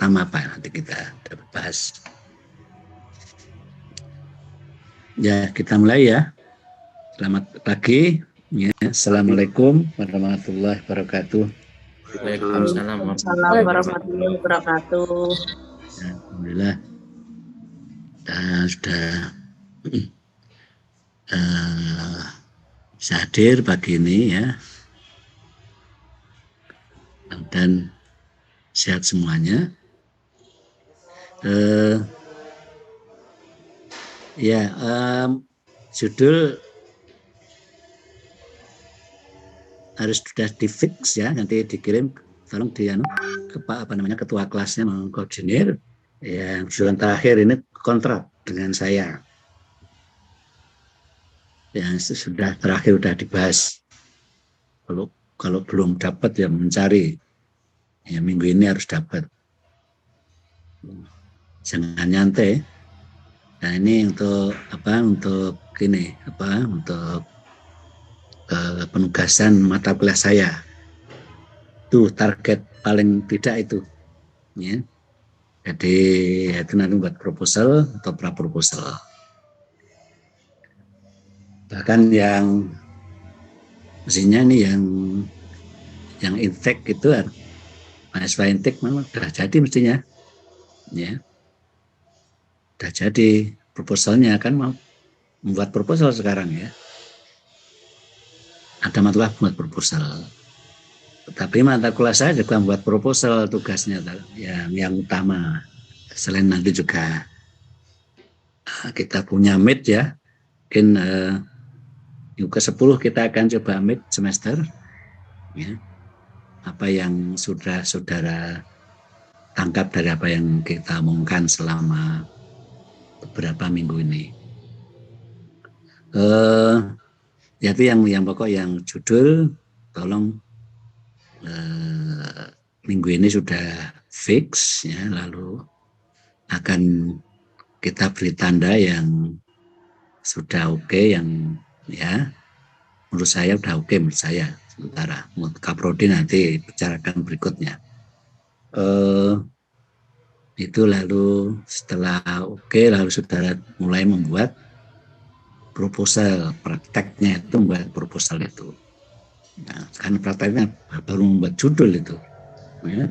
pertama apa nanti kita bahas. Ya, kita mulai ya. Selamat pagi. Ya, Assalamualaikum warahmatullahi wabarakatuh. Waalaikumsalam warahmatullahi wabarakatuh. Alhamdulillah kita sudah bisa hadir pagi ini ya, dan sehat semuanya. Judul harus sudah di-fix ya, nanti dikirim, tolong ke ketua kelasnya mengkoordinir. Ya, judul terakhir ini kontrak dengan saya. Yang sudah terakhir sudah dibahas. Kalau belum dapat ya mencari. Ya, minggu ini harus dapat. Jangan nyantai. Nah, ini untuk penugasan mata kuliah saya. Itu target paling tidak itu. Ya. Jadi itu nanti buat proposal atau pra-proposal. Bahkan yang mestinya nih yang intake itu mahasiswa intake memang sudah jadi mestinya. Ya. Sudah jadi proposalnya, kan mau membuat proposal sekarang ya. Ada masalah buat proposal. Tapi mata kuliah saya juga membuat proposal tugasnya yang utama. Selain nanti juga kita punya mid ya. Mungkin minggu ke-10 kita akan coba mid semester. Ya. Apa yang sudah saudara tangkap dari apa yang kita omongkan selama beberapa minggu ini. Jadi yang pokok yang judul tolong minggu ini sudah fix ya, lalu akan kita beri tanda yang sudah oke, yang ya menurut saya sudah oke, menurut saya sementara. Menurut Kaprodi nanti bicarakan berikutnya. Itu lalu setelah oke, lalu saudara mulai membuat proposal. Prakteknya itu membuat proposal itu. Nah, kan prakteknya baru membuat judul itu. Ya.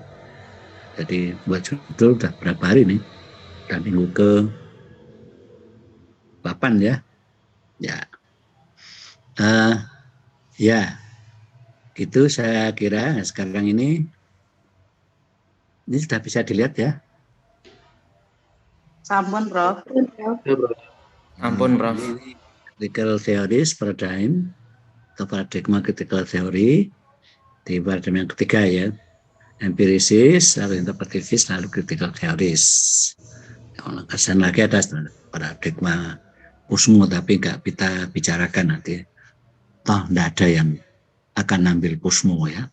Jadi buat judul udah berapa hari nih? Udah minggu ke-8 ya. Ya. Ya. Gitu saya kira sekarang ini sudah bisa dilihat ya. Sampun, Prof. Ampun, Prof. Critical theories paradigm atau paradigma critical theory di paradigma yang ketiga ya, empirisis, lalu interpretivis, lalu critical theories. Dan lagi ada paradigma Kussmaul, tapi nggak kita bicarakan nanti. Toh nggak ada yang akan ambil Kussmaul ya.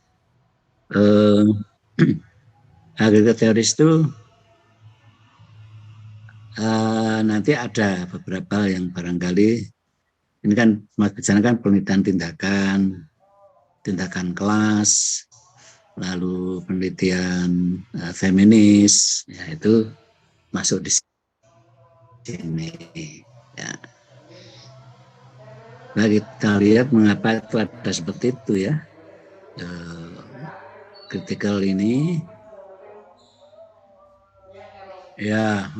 Critical theories itu nanti ada beberapa yang barangkali ini kan bicarakan penelitian tindakan kelas, lalu penelitian feminis, ya itu masuk di sini. Ya. Nah, kita lihat mengapa itu ada seperti itu ya. Critical ini, ya.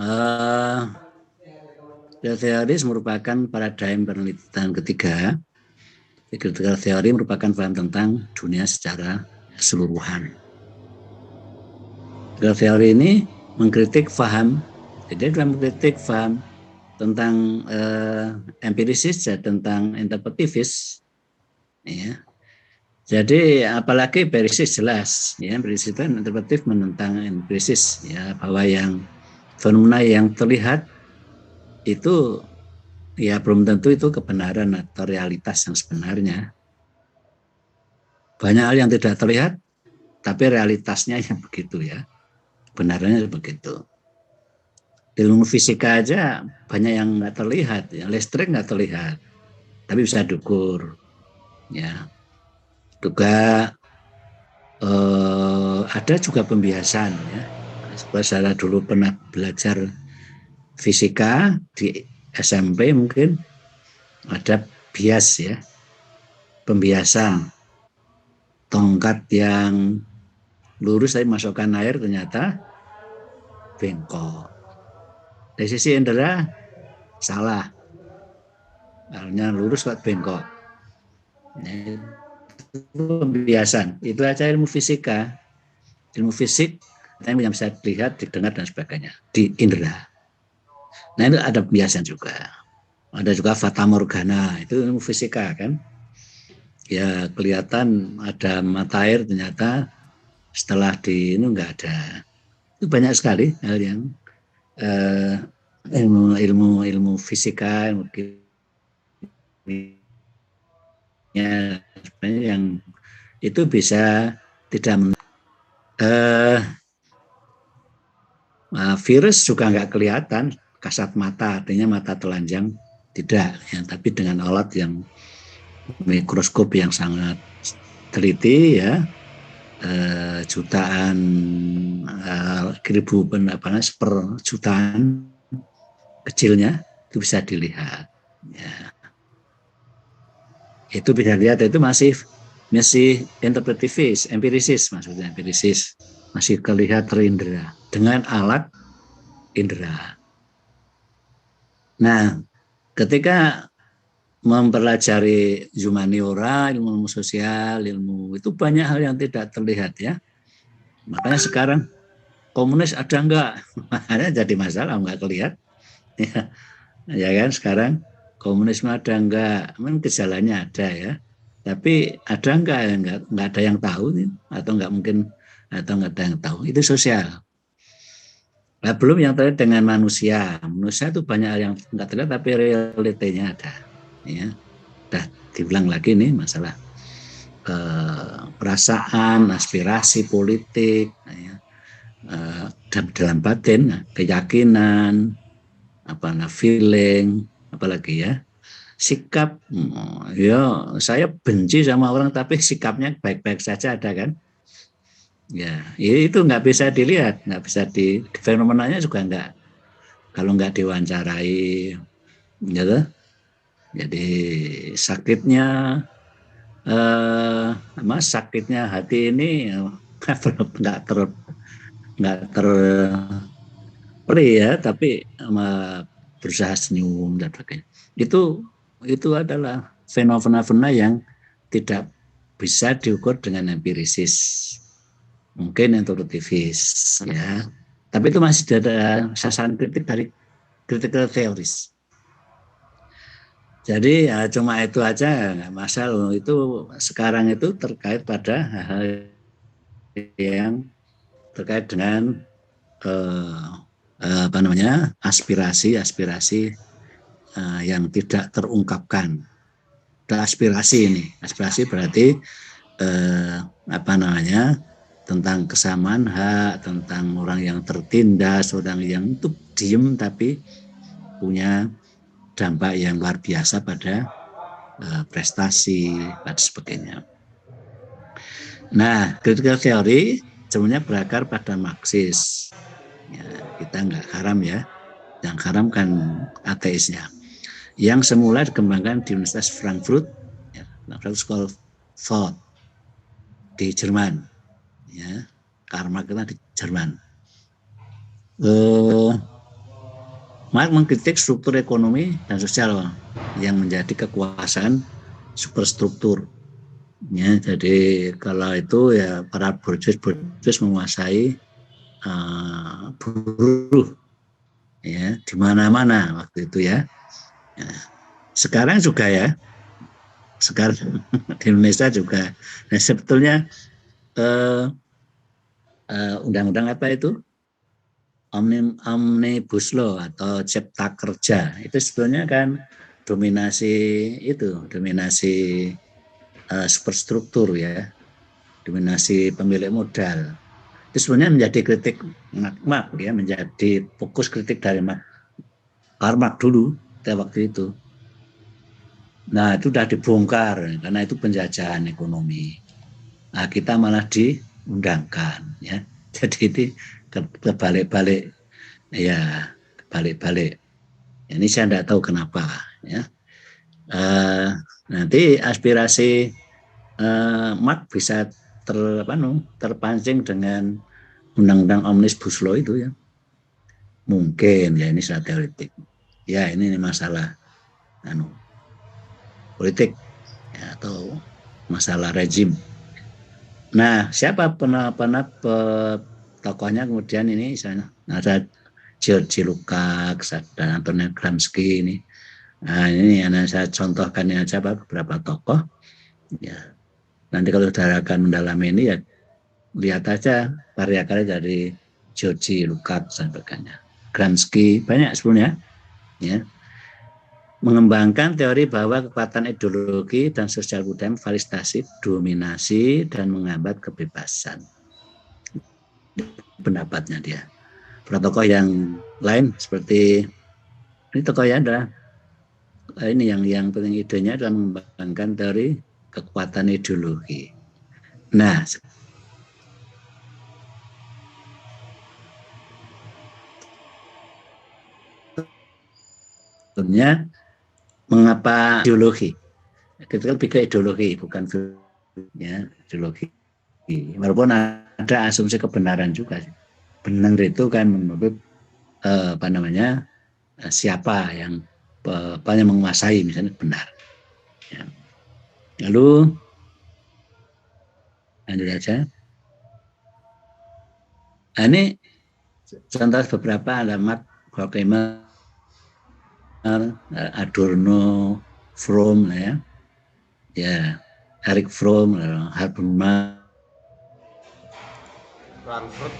Teoris merupakan paradigma penelitian ketiga. Critical theory merupakan paham tentang dunia secara keseluruhan. Critical theory ini mengkritik paham, jadi dalam mengkritik paham tentang empirisis dan tentang interpretivis. Ya. Jadi apalagi empirisis jelas, ya, empirisis dan interpretatif menentang empirisis, ya, bahwa yang fenomena yang terlihat itu ya belum tentu itu kebenaran atau realitas yang sebenarnya. Banyak hal yang tidak terlihat, tapi realitasnya yang begitu ya. Kebenarannya begitu. Di ilmu fisika aja banyak yang nggak terlihat, ya. Listrik nggak terlihat, tapi bisa diukur. Ya. Juga ada juga pembiasan, ya. Saya dulu pernah belajar fisika di SMP, mungkin ada bias ya, pembiasan. Tongkat yang lurus tapi masukkan air ternyata bengkok. Dari sisi indera salah, airnya lurus kok bengkok. Itu pembiasan. Itu aja ilmu fisika, ilmu fisik yang bisa dilihat, didengar dan sebagainya di indera. Nah itu ada pembiasan juga. Ada juga fata morgana, itu ilmu fisika kan. Ya kelihatan ada mata air, ternyata setelah di ini enggak ada. Itu banyak sekali hal yang ilmu fisika, ilmu kimia yang itu bisa tidak virus juga nggak kelihatan kasat mata, artinya mata telanjang tidak ya, tapi dengan alat yang mikroskop yang sangat teliti ya, jutaan, ribu per jutaan kecilnya itu bisa dilihat ya. Itu bisa dilihat, itu masih interpretivis, empirisis, maksudnya empirisis, masih terlihat terindera dengan alat indera. Nah, ketika mempelajari humaniora, ilmu sosial, ilmu itu banyak hal yang tidak terlihat ya. Makanya sekarang komunis ada enggak? Makanya jadi masalah, enggak terlihat. Ya kan, sekarang komunisme ada enggak? Memang gejalanya ada ya. Tapi ada enggak ada yang tahu atau enggak mungkin, atau enggak ada yang tahu. Itu sosial. Nah, belum yang terkait dengan manusia. Manusia itu banyak hal yang enggak terlihat tapi realitanya ada. Ya, udah diulang lagi nih masalah perasaan, aspirasi politik, ya, dalam batin, keyakinan, feeling, apalagi ya, sikap. Ya, saya benci sama orang tapi sikapnya baik-baik saja, ada kan? Ya, itu nggak bisa dilihat, nggak bisa fenomenanya juga nggak, kalau nggak diwawancarai, gitu. Jadi sakitnya sakitnya hati ini nggak terperi ya, tapi berusaha senyum dan sebagainya. Itu adalah fenomena yang tidak bisa diukur dengan empirisis, mungkin intuitifis ya. Tapi itu masih ada sasaran kritik dari critical theories. Jadi ya cuma itu aja, nggak masalah. Itu sekarang itu terkait pada hal yang terkait dengan aspirasi yang tidak terungkapkan. Ada aspirasi ini, aspirasi berarti tentang kesamaan hak, tentang orang yang tertindas, orang yang itu diem tapi punya dampak yang luar biasa pada prestasi dan sebagainya. Nah, critical theory sebenarnya berakar pada Marxis. Ya, kita nggak haram ya, yang haram kan ateisnya. Yang semula dikembangkan di Universitas Frankfurt, ya, Frankfurt School of Thought di Jerman. Ya, Karl Marx kita di Jerman. Marx mengkritik struktur ekonomi dan sosial yang menjadi kekuasaan superstruktur. Ya, jadi kalau itu ya para borjuis menguasai buruh ya di mana-mana waktu itu ya. Sekarang juga ya, sekarang di Indonesia juga. Nah, sebetulnya undang-undang apa itu? Omnibus Law atau Cipta Kerja itu sebenarnya kan dominasi superstruktur ya, dominasi pemilik modal. Itu sebenarnya menjadi kritik Marx ya, menjadi fokus kritik dari Karl Marx dulu pada waktu itu. Nah itu sudah dibongkar karena itu penjajahan ekonomi. Nah kita malah diundangkan ya. Jadi kebalik-balik, ya kebalik-balik. Ini saya tidak tahu kenapa, ya. Nanti aspirasi Mark bisa terpancing dengan undang-undang Omnibus Law itu, ya. Mungkin, ya, ini secara teoretik. Ya, ini masalah politik, ya, atau masalah rezim. Nah, siapa tokohnya kemudian ini? Misalnya ada George Lukács dan Antonio Gramsci ini. Nah, ini yang saya contohkan ini aja beberapa tokoh. Ya, nanti kalau sudah akan mendalami ini, ya lihat aja karya-karya dari George Lukács dan sebagainya. Gramsci banyak sebenarnya, ya, mengembangkan teori bahwa kekuatan ideologi dan sosial budaya memfasilitasi dominasi dan menghambat kebebasan. Pendapatnya dia. Tokoh yang lain seperti ini tokohnya adalah ini yang penting idenya adalah mengembangkan teori kekuatan ideologi. Nah, sebenarnya mengapa ideologi? Kita lebih ke ideologi, bukan ya, ideologi. Walaupun ada asumsi kebenaran juga. Benar itu kan menurut siapa yang menguasai, misalnya benar. Ya. Lalu lanjut saja. Nah, ini contoh beberapa alamat Horkheimer, Adorno, Fromm, ya, Erich Fromm, Habermas, Frankfurt.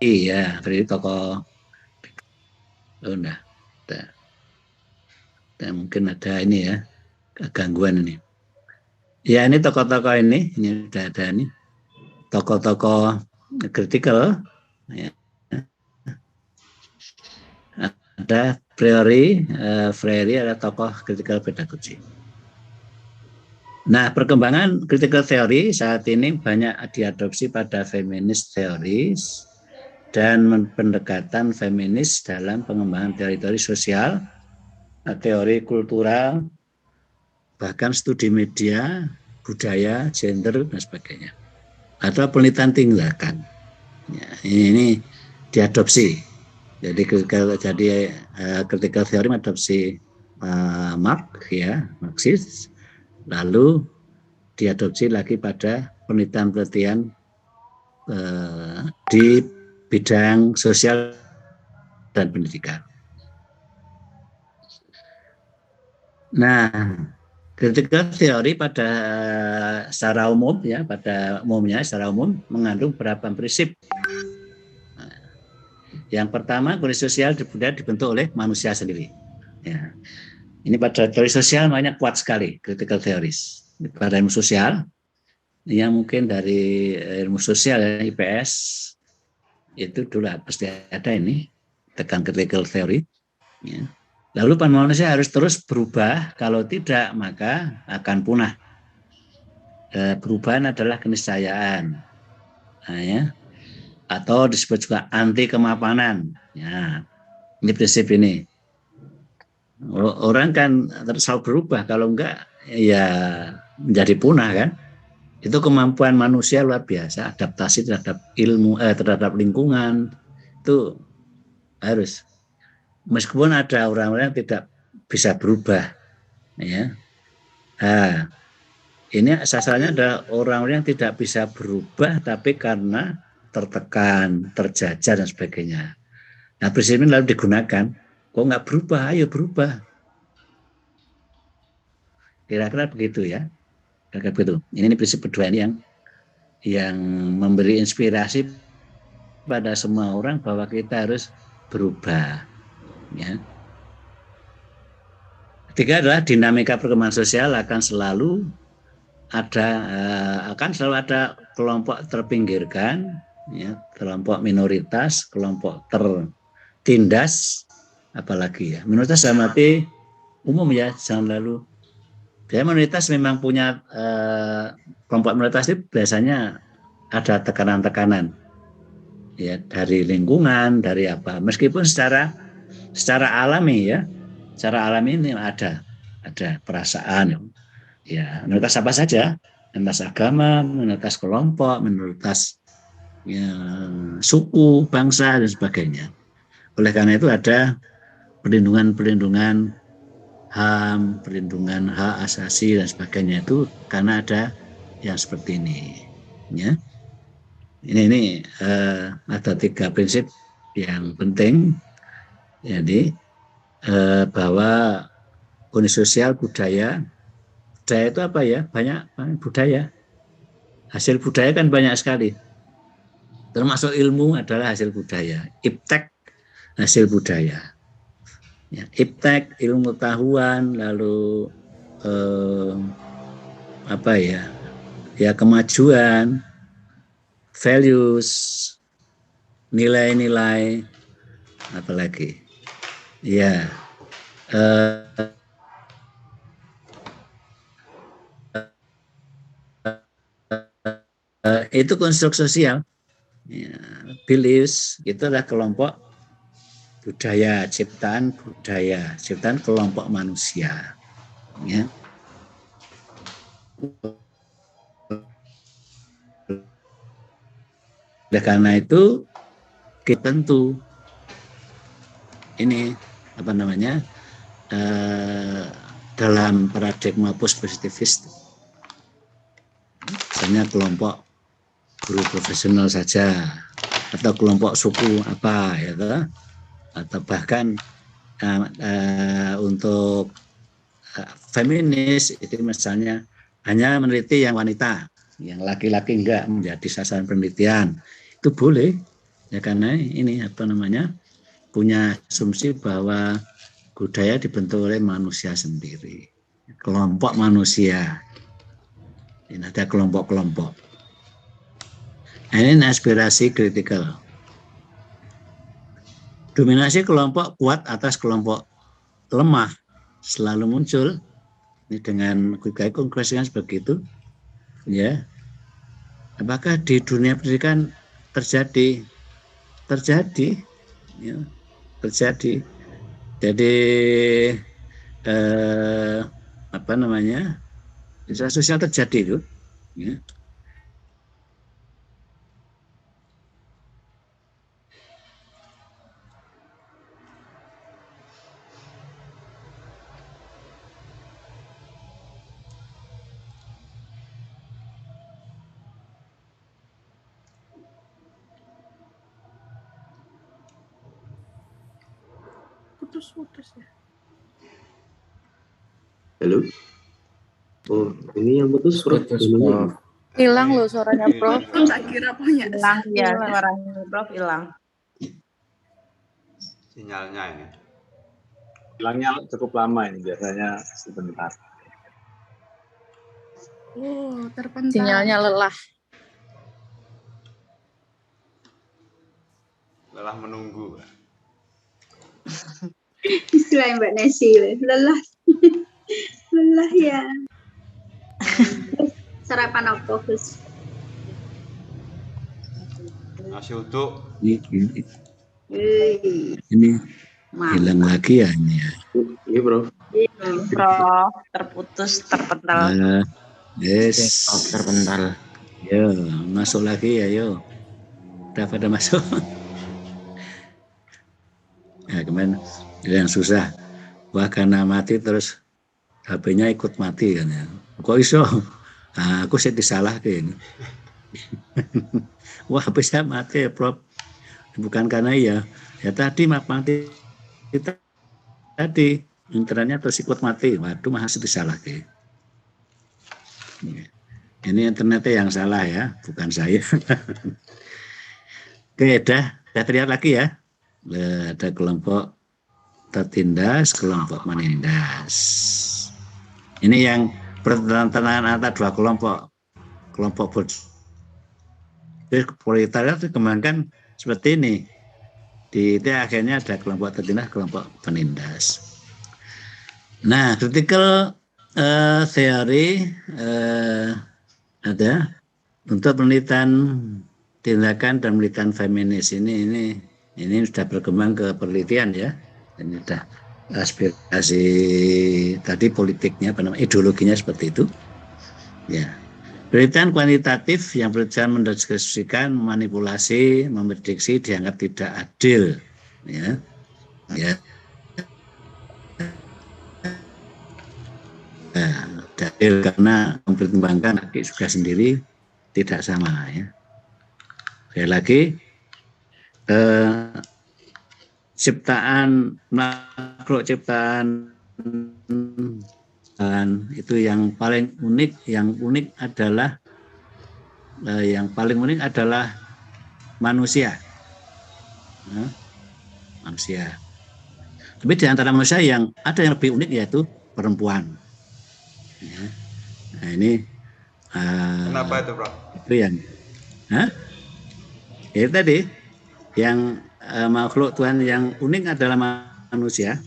Iya, dari tokoh. Mungkin ada ini ya, gangguan ini. Ya, ini tokoh-tokoh ini udah ada ini. Tokoh-tokoh kritikal, ya. Ada Freire ada tokoh critical pedagogy. Nah, perkembangan critical theory saat ini banyak diadopsi pada feminist theories dan pendekatan feminis dalam pengembangan teori-teori sosial, teori kultural, bahkan studi media, budaya, gender, dan sebagainya. Atau penelitian tindakan. Ya, ini diadopsi. Jadi critical theory mengadopsi Marx, ya, Marxis, lalu diadopsi lagi pada penelitian-penelitian di bidang sosial dan pendidikan. Nah, critical theory pada secara umum, ya, secara umum mengandung beberapa prinsip. Yang pertama, kondisi sosial di budaya dibentuk oleh manusia sendiri. Ya. Ini pada teori sosial makanya kuat sekali critical theories. Pada ilmu sosial, yang mungkin dari ilmu sosial IPS itu dulu pasti ada ini tekan critical theory. Ya. Lalu manusia harus terus berubah, kalau tidak maka akan punah. Perubahan adalah keniscayaan, nah, ya, atau disebut juga anti kemapanan. Ya, ini prinsip ini. Orang kan selalu berubah, kalau enggak ya menjadi punah kan. Itu kemampuan manusia luar biasa, adaptasi terhadap ilmu, terhadap lingkungan itu harus. Meskipun ada orang-orang yang tidak bisa berubah, ya. Nah, ini sasarannya adalah orang-orang yang tidak bisa berubah, tapi karena tertekan, terjajah dan sebagainya. Nah, prinsip ini lalu digunakan. Kok nggak berubah? Ayo berubah. Kira-kira begitu, ya. Kira-kira begitu. Ini prinsip kedua ini yang memberi inspirasi pada semua orang bahwa kita harus berubah. Ya. Ketiga adalah dinamika perkembangan sosial akan selalu ada kelompok terpinggirkan, ya, kelompok minoritas, kelompok tertindas, apalagi ya minoritas dalam arti umum, ya, jangan lalu Biasanya minoritas memang punya kelompok minoritas itu biasanya ada tekanan-tekanan ya dari lingkungan, dari apa. Meskipun secara alami ya, secara alami ini ada perasaan ya minoritas apa saja, minoritas agama, minoritas kelompok, minoritas ya, suku, bangsa dan sebagainya. Oleh karena itu ada perlindungan HAM, perlindungan hak asasi dan sebagainya itu karena ada yang seperti ini. Ya. Ini ada 3 prinsip yang penting. Jadi bahwa kondisi sosial budaya itu apa ya? Banyak budaya. Hasil budaya kan banyak sekali. Termasuk ilmu adalah hasil budaya. Iptek hasil budaya. Ya, iptek ilmu pengetahuan, lalu apa ya kemajuan, values, nilai-nilai, apalagi ya itu konstruk sosial ya, beliefs itu adalah kelompok budaya, ciptaan kelompok manusia ya. Oleh karena itu kita tentu ini apa namanya dalam paradigma postpositifis misalnya kelompok guru profesional saja atau kelompok suku apa ya atau bahkan untuk feminis itu misalnya hanya meneliti yang wanita, yang laki-laki enggak menjadi sasaran penelitian, itu boleh ya karena ini apa namanya punya asumsi bahwa budaya dibentuk oleh manusia sendiri, kelompok manusia. Ini ada kelompok-kelompok. Nah, ini aspirasi kritikal. Dominasi kelompok kuat atas kelompok lemah selalu muncul. Ini dengan konkresikan seperti itu, ya. Apakah di dunia pendidikan terjadi? Ya, terjadi. Jadi apa namanya? Sosial terjadi itu. Ya. Putus ya. Halo. Oh, ini yang putus, Prof. Hilang loh suaranya, Prof. Tak kira punya. Hilang ya, suaranya Prof hilang. Sinyalnya ini. Hilangnya cukup lama ini, biasanya sebentar. Oh, terpental. Sinyalnya lelah. Lelah menunggu. Istilah Mbak Nesi, lelah. Lelah ya. Sarapan apa, Gus? Nasi uduk. Ini hilang lagi ya ini ya. Ini, Prof. Prof, terputus, terpental. Yes. Terpental. Yo, masuk lagi ya, yo. Udah pada masuk. Ya, kemarin yang susah. Wah, karena mati terus HP-nya ikut mati kan ya. Kok iso? Nah, aku sih disalahkan. Wah, HP saya mati ya, Prof. Bukan karena ya tadi mati tadi internetnya terus ikut mati. Waduh, masih disalahkan. Ini internetnya yang salah ya, bukan saya. Oke, dah terlihat lagi ya. Ada kelompok tertindas, kelompok menindas. Ini yang pertentangan antara dua kelompok. Kelompok proletariat dikembangkan seperti ini. Di akhirnya ada kelompok tertindas, kelompok penindas. Nah, critical Teori ada untuk penelitian tindakan dan penelitian feminis ini sudah berkembang ke penelitian ya. Ini sudah aspirasi tadi politiknya, ideologinya seperti itu. Ya. Penelitian kuantitatif yang berusaha mendeskripsikan, memanipulasi, memprediksi dianggap tidak adil. Ya. Adil karena mempertimbangkan hak juga sendiri tidak sama ya. Sekali lagi makhluk ciptaan itu yang paling unik adalah manusia. Manusia. Tapi di antara manusia yang ada yang lebih unik yaitu perempuan. Ya. Nah ini Kenapa itu, Prof? itu yang itu tadi yang makhluk Tuhan yang unik adalah manusia.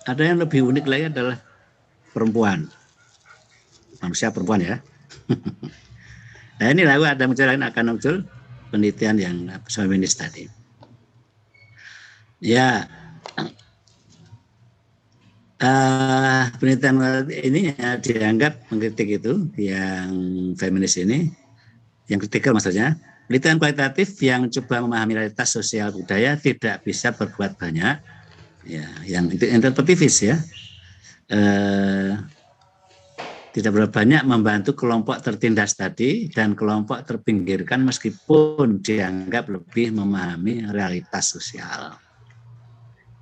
Ada yang lebih unik lagi adalah perempuan. Manusia perempuan ya. Nah ini lalu ada muncul lain akan muncul penelitian yang feminis tadi. Ya. Penelitian ini dianggap mengkritik itu yang feminis ini, yang kritikal maksudnya. Penelitian kualitatif yang coba memahami realitas sosial budaya tidak bisa berbuat banyak, ya, yang itu interpretivis ya, tidak berbuat banyak membantu kelompok tertindas tadi dan kelompok terpinggirkan meskipun dianggap lebih memahami realitas sosial.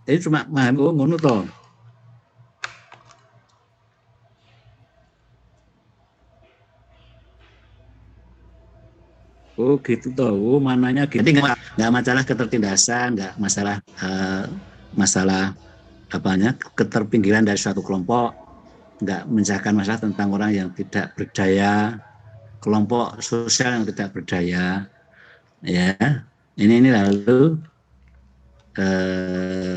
Jadi cuma memahami ngono toh. Oh gitu toh, mananya gitu. Jadi nggak masalah ketertindasan, nggak masalah apanya keterpinggiran dari suatu kelompok, nggak mencahkan masalah tentang orang yang tidak berdaya, kelompok sosial yang tidak berdaya, ya. Ini lalu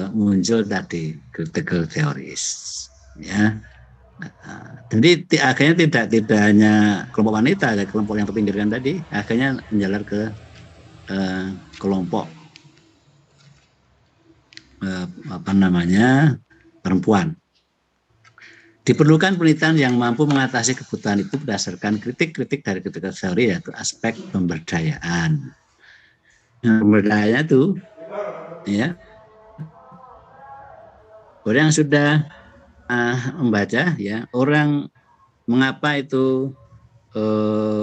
muncul tadi critical theories, ya. Jadi akhirnya tidak hanya kelompok wanita, ada kelompok yang terpinggirkan tadi, akhirnya menjalar ke kelompok perempuan. Diperlukan penelitian yang mampu mengatasi kebutuhan itu berdasarkan kritik-kritik dari critical theory, yaitu aspek pemberdayaan. Pemberdayaan itu, ya, orang yang sudah membaca ya, orang mengapa itu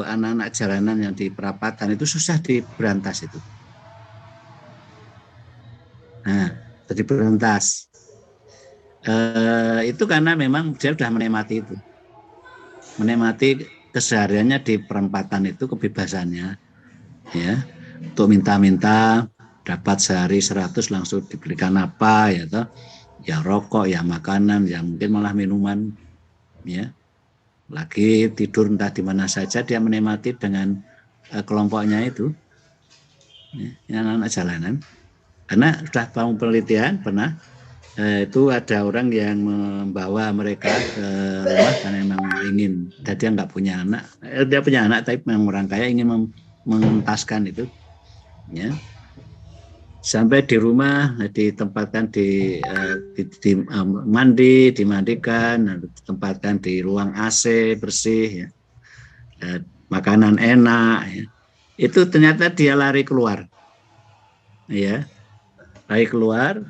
anak-anak jalanan yang di perapatan itu susah diberantas itu. Nah, diberantas itu karena memang dia sudah menikmati itu, menikmati kesehariannya di perempatan itu, kebebasannya ya, untuk minta-minta dapat sehari 100 langsung diberikan apa ya toh. Ya rokok, ya makanan, ya mungkin malah minuman, ya. Lagi tidur entah di mana saja, dia menikmati dengan kelompoknya itu, ya, anak-anak jalanan. Karena sudah bangun penelitian pernah itu ada orang yang membawa mereka ke rumah karena memang ingin, dia nggak punya anak, dia punya anak tapi memang orang kaya ingin mengentaskan itu, ya. Sampai di rumah ditempatkan dimandikan, ditempatkan di ruang AC bersih, ya. Makanan enak, ya. Itu ternyata dia lari keluar, ya, lari keluar.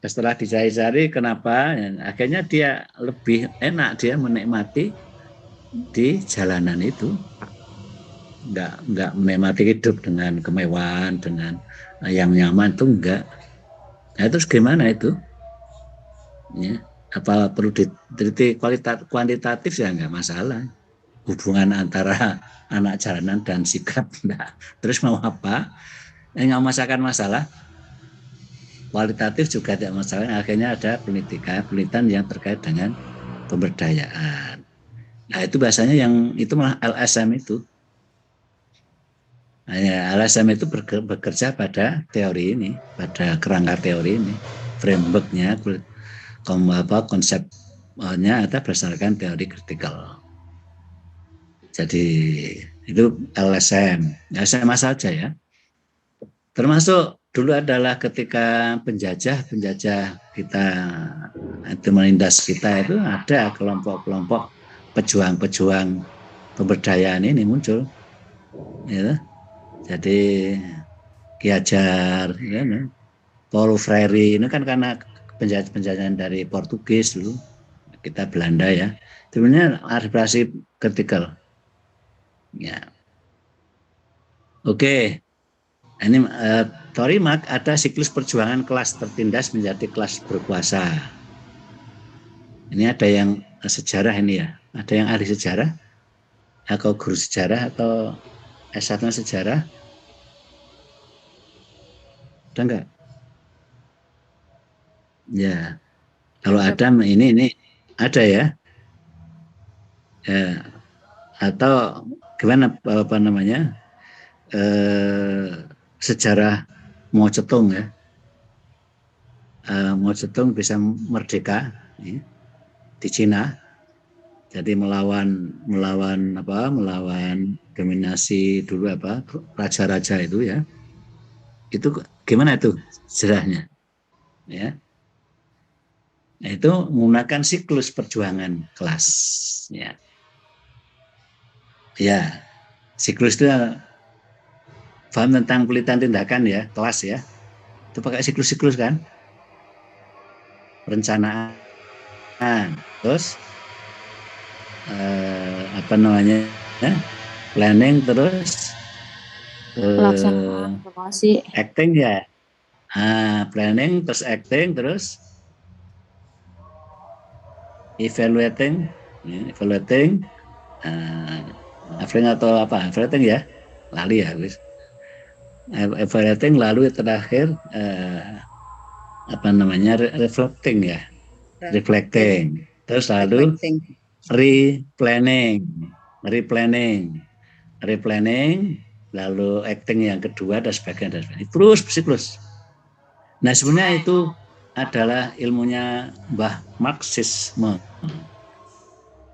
Setelah dicari-cari kenapa, ya, akhirnya dia lebih enak dia menikmati di jalanan itu, nggak menikmati hidup dengan kemewahan, dengan yang nyaman itu enggak. Nah, terus gimana itu? Ya, apa perlu diteliti kuantitatif ya enggak masalah. Hubungan antara anak jalanan dan sikap enggak. Terus mau apa? Enggak masalah. Kualitatif juga tidak masalah. Akhirnya ada penelitian yang terkait dengan pemberdayaan. Nah, itu bahasanya yang itu malah LSM itu. Nah, LSM itu bekerja pada teori ini, pada kerangka teori ini, frameworknya, konsep ternyata berdasarkan teori kritikal. Jadi itu LSM saja ya. Termasuk dulu adalah ketika penjajah kita itu menindas kita, itu ada kelompok-kelompok pejuang-pejuang pemberdayaan ini muncul. Ya. Jadi Ki Hajar, ya, Paulo Freire ini kan karena penjajahan dari Portugis dulu, kita Belanda ya. Sebenarnya arbitrasi kritikal. Ya. Oke. Ini teori Marx ada siklus perjuangan kelas tertindas menjadi kelas berkuasa. Ini ada yang sejarah ini ya. Ada yang ahli sejarah, atau guru sejarah, atau S1 sejarah? Ada enggak? Ya. Kalau ada ini ada ya. Atau gimana apa namanya? Sejarah Mao Zedong ya. Mao Zedong bisa merdeka ya, di Cina. Jadi melawan dominasi dulu raja-raja itu ya. Itu gimana itu sejarahnya? Ya. Nah, itu menggunakan siklus perjuangan kelas ya. Ya. Siklus itu paham tentang pelitian tindakan ya, kelas ya. Itu pakai siklus-siklus kan? Perencanaan. Terus ya? Planning, terus Pelaksanaan evaluasi. acting ya. Planning, terus acting, terus evaluating atau apa? Evaluating ya. Lali ya, wis. Evaluating, lalu terakhir reflecting ya, reflecting, terus lalu replanning, lalu acting yang kedua dan sebagainya, terus siklus. Nah sebenarnya itu adalah ilmunya Mbah Marxisme,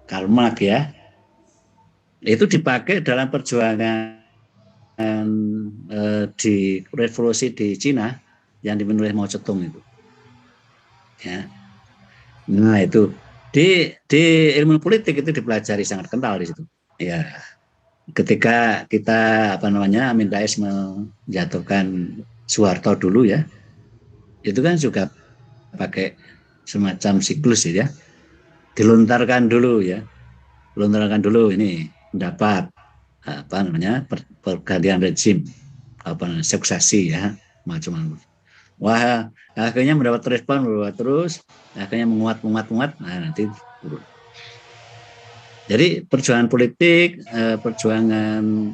Karl Marx ya, itu dipakai dalam perjuangan di revolusi di Cina yang dipimpin oleh Mao Zedong itu. Ya. Nah itu di ilmu politik itu dipelajari sangat kental di situ. Ya. Ketika kita Amin Rais menjatuhkan Soeharto dulu ya, itu kan juga pakai semacam siklus ya. Dilontarkan dulu ini pendapat pergantian rezim, suksesi ya, macam-macam. Wah, akhirnya mendapat respon terus, akhirnya menguat, nanti turun. Jadi perjuangan politik, perjuangan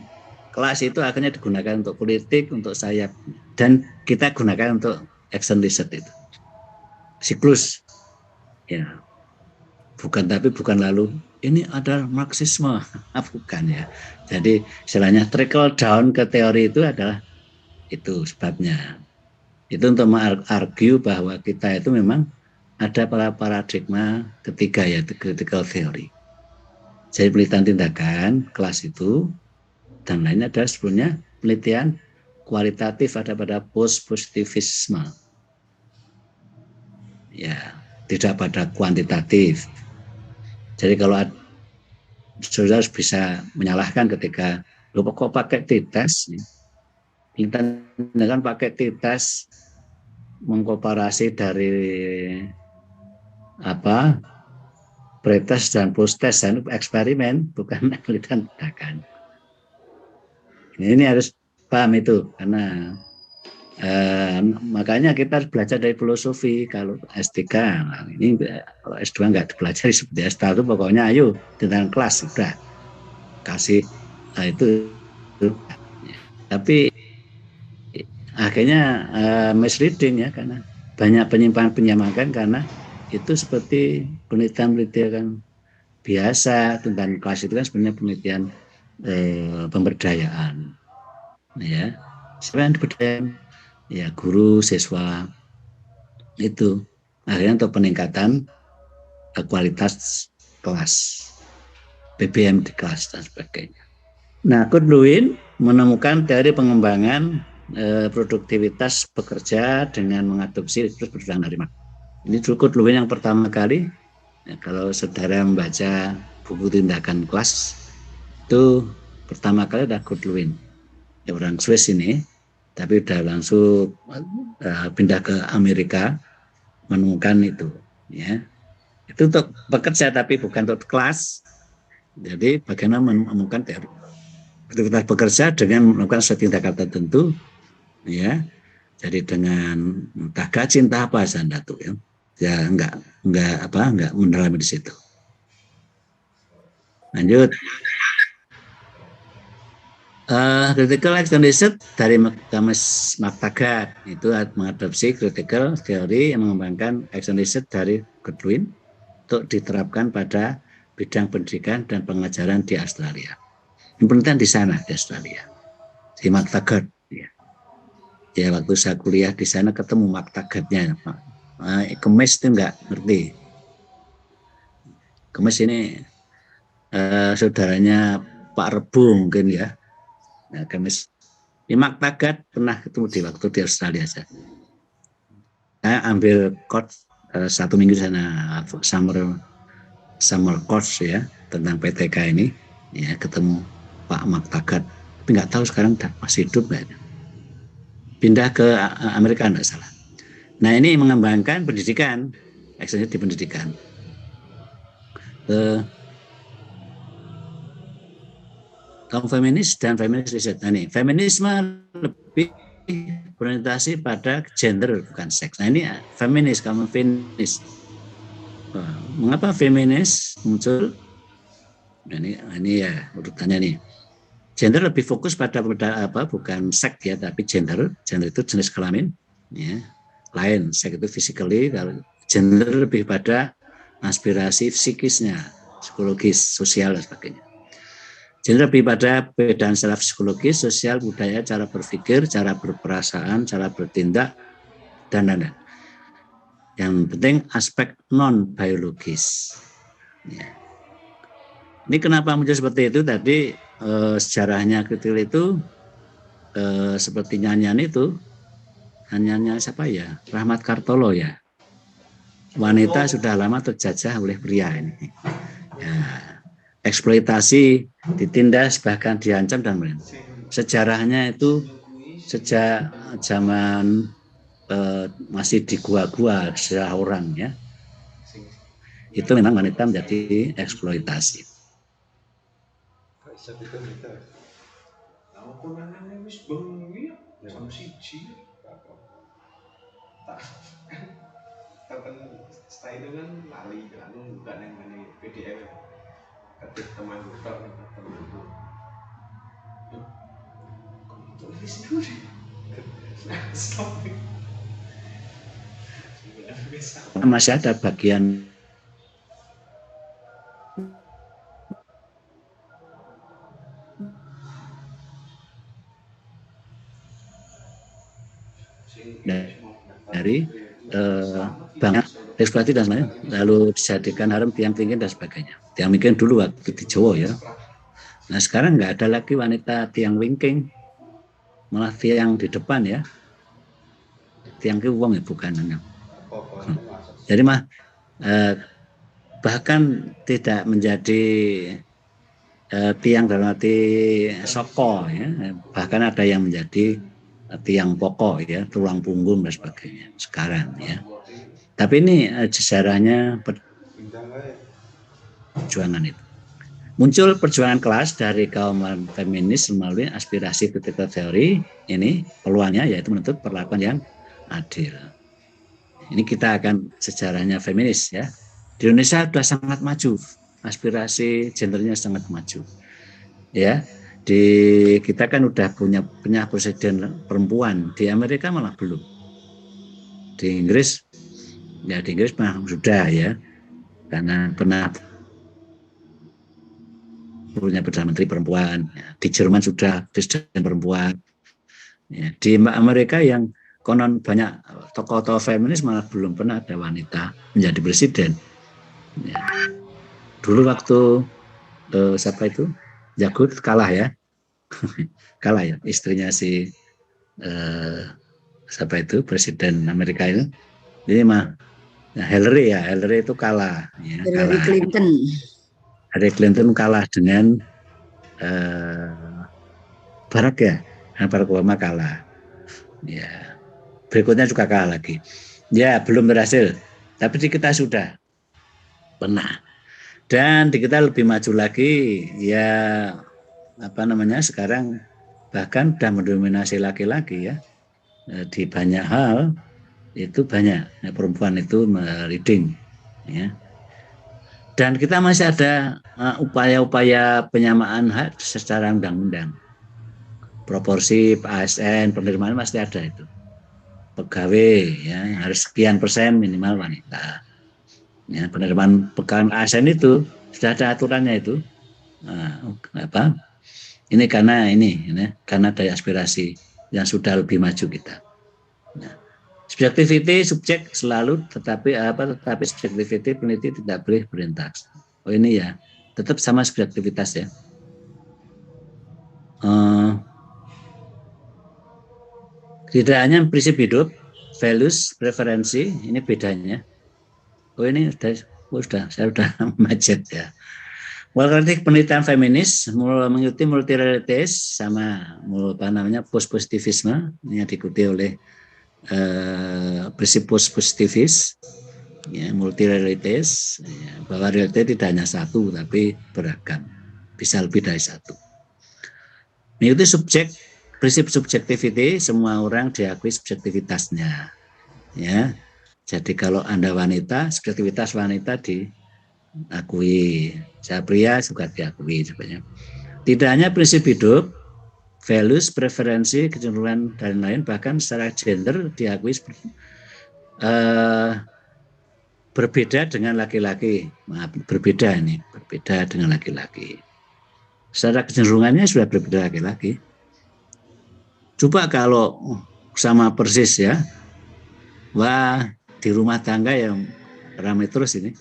kelas itu akhirnya digunakan untuk politik, untuk sayap, dan kita gunakan untuk action research itu. Siklus, ya, bukan lalu ini ada Marxisme, bukan ya. Jadi istilahnya trickle down ke teori itu adalah itu sebabnya. Itu untuk mengargue bahwa kita itu memang ada paradigma ketiga yaitu critical theory. Jadi penelitian tindakan kelas itu dan lainnya adalah sebenarnya penelitian kualitatif ada pada post-positivisme. Ya, tidak pada kuantitatif. Jadi kalau saudara bisa menyalahkan ketika kok pakai t-test, kan pakai t-test mengkomparasi dari pretest dan post-test dan eksperimen, bukan penelitian tindakan. Ini harus paham itu karena makanya kita harus belajar dari filosofi. Kalau S3 ini, kalau S2 nggak dipelajari seperti S1 itu pokoknya ayo tentang kelas sudah kasih itu. Tapi akhirnya misleading ya, karena banyak penyimpangan karena itu seperti penelitian biasa tentang kelas itu kan sebenarnya penelitian pemberdayaan ya, sebenarnya pemberdayaan ya, guru siswa itu akhirnya untuk peningkatan kualitas kelas, BBM di kelas dan sebagainya. Nah, Kurt Lewin menemukan teori pengembangan produktivitas bekerja dengan mengadopsi siklus berjalan dari Marx. Ini Kurt Lewin yang pertama kali. Ya, kalau saudara membaca buku tindakan kelas itu pertama kali ada Kurt Lewin, ya, orang Swiss ini, tapi udah langsung pindah ke Amerika menemukan itu, ya. Itu untuk bekerja tapi bukan untuk kelas. Jadi bagaimana menemukan teori produktivitas bekerja dengan melakukan suatu tindakan tertentu, ya. Jadi dengan entah gaji entah apa Anda tuh, ya. Ya enggak mendalami di situ. Lanjut. Critical extended dari Thomas McTaggart itu mengadopsi critical theory yang mengembangkan extended dari Kurt Lewin untuk diterapkan pada bidang pendidikan dan pengajaran di Australia. Yang penting di sana di Australia, di McTaggart. Ya, waktu saya kuliah di sana ketemu McTaggartnya. Kemis itu enggak ngerti. Kemis ini saudaranya Pak Rebu mungkin ya. Nah, Kemis. Di McTaggart pernah ketemu di waktu di Australia saja. Saya ambil course 1 minggu di sana, summer course ya tentang PTK ini. Ya, ketemu Pak McTaggart. Tapi nggak tahu sekarang masih hidup nggak. Pindah ke Amerika enggak salah. Nah, ini mengembangkan pendidikan, ekstensi di pendidikan. Kaum feminis dan feminis riset. Nah, ini feminisme lebih berorientasi pada gender bukan seks. Nah, ini feminis, kaum feminis. Mengapa feminis muncul? Nah, ini ya urutannya nih. Gender lebih fokus pada bukan seks ya, tapi gender. Gender itu jenis kelamin, ya. Lain, seks itu physically, kalau gender lebih pada aspirasi psikisnya, psikologis, sosial dan sebagainya. Gender lebih pada perbedaan secara psikologis, sosial, budaya, cara berpikir, cara berperasaan, cara bertindak, dan lain-lain. Yang penting aspek non biologis. Ya. Ini kenapa muncul seperti itu? Tadi sejarahnya kecil itu seperti nyanyian itu. Nyanyiannya siapa ya? Rahmat Kartolo ya. Wanita sudah lama terjajah oleh pria ini. Ya, eksploitasi, ditindas, bahkan diancam dan lain-lain. Sejarahnya itu sejak zaman masih di gua-gua sejarah orang ya. Itu memang wanita menjadi eksploitasi. Setelah itu kan lali bukan yang mana PDF ketik teman tulis dulu masih ada bagian dari banyak eksploitasi dan lain, lalu dijadikan harem tiang tinggi dan sebagainya. Tiang wingking dulu waktu di Jawa ya. Nah sekarang nggak ada lagi wanita tiang wingking, malah tiang di depan ya. Tiang ke uang ya bukan. Jadi bahkan tidak menjadi tiang dalam arti soko ya. Bahkan ada yang menjadi tiang pokok ya, tulang punggung dan sebagainya sekarang ya. Tapi ini sejarahnya perjuangan itu. Muncul perjuangan kelas dari kaum feminis melalui aspirasi critical theory. Ini peluangnya yaitu menuntut perlakuan yang adil. Ini kita akan sejarahnya feminis ya. Di Indonesia sudah sangat maju, aspirasi gendernya sangat maju. Ya, kita kan udah punya presiden perempuan, di Amerika malah belum. Di Inggris sudah ya, karena pernah punya Perdana Menteri perempuan. Ya. Di Jerman sudah presiden perempuan. Ya. Di Amerika yang konon banyak tokoh-tokoh feminis malah belum pernah ada wanita menjadi presiden. Ya. Dulu waktu siapa itu Jagut kalah ya, kalah ya istrinya si siapa itu presiden Amerika itu. Jadi mah Hillary itu kalah. Ya, Hillary kalah. Clinton. Hillary Clinton kalah dengan Barack ya, Barack Obama kalah. Ya, berikutnya juga kalah lagi. Ya, belum berhasil. Tapi di kita sudah pernah. Dan di kita lebih maju lagi. Ya, sekarang bahkan sudah mendominasi laki-laki ya. Di banyak hal itu banyak perempuan itu leading. Ya. Dan kita masih ada upaya-upaya penyamaan hak secara undang-undang. Proporsi ASN penerimaan masih ada itu. Pegawai ya harus sekian persen minimal wanita. Ya, penerimaan pegawai ASN itu sudah ada aturannya itu. Ini karena dari aspirasi yang sudah lebih maju kita. Nah, subjektivity subjek selalu tetapi subjektivity peneliti tidak boleh berinteraksi. Oh ini ya tetap sama subjektivitas ya. Tidak hanya prinsip hidup, values, preferensi, ini bedanya. Oh ini saya sudah macet ya. Kritik penelitian feminis mengikuti multireligius sama post positivisme yang diikuti oleh prinsip post positivis, ya, multireligius, ya, bahwa realitas tidak hanya satu tapi beragam, bisa lebih dari satu. Mengikuti prinsip subjektivity, semua orang diakui subjektivitasnya, ya. Jadi kalau Anda wanita, subjektivitas wanita diakui, saya pria juga diakui sebenarnya. Tidak hanya prinsip hidup, values, preferensi, kecenderungan dan lain, bahkan secara gender diakui berbeda dengan laki-laki. Berbeda dengan laki-laki. Secara kecenderungannya sudah berbeda laki-laki. Coba kalau sama persis ya, wah di rumah tangga yang ramai terus ini.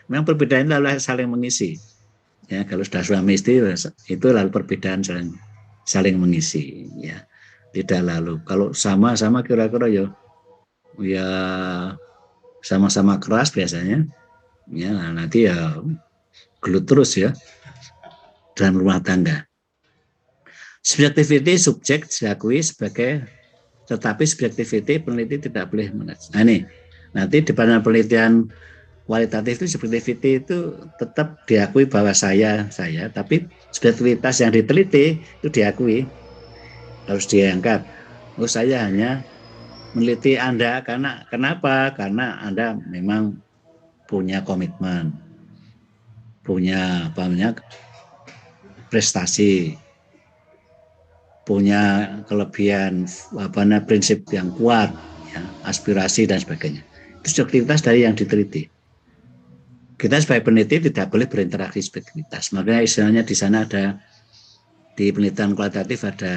Memang perbedaan lalu saling mengisi. Ya, kalau sudah suami istri itu lalu perbedaan saling mengisi. Ya, tidak lalu. Kalau sama-sama kira-kira ya sama-sama keras biasanya. Ya, nanti ya gelut terus ya dalam rumah tangga. Subjektivity subjek diakui sebagai, tetapi subjektivity peneliti tidak boleh menilai. Nah ini nanti di pada penelitian kualitatif itu subjektivity itu tetap diakui bahwa saya, tapi subjektivitas yang diteliti itu diakui, harus diangkat. Oh saya hanya meneliti Anda kenapa? Karena Anda memang punya komitmen, punya prestasi, punya kelebihan prinsip yang kuat, ya, aspirasi dan sebagainya. Itu subjektivitas dari yang diteliti. Kita sebagai peneliti tidak boleh berinteraksi subjektivitas. Makanya istilahnya di sana ada, di penelitian kualitatif ada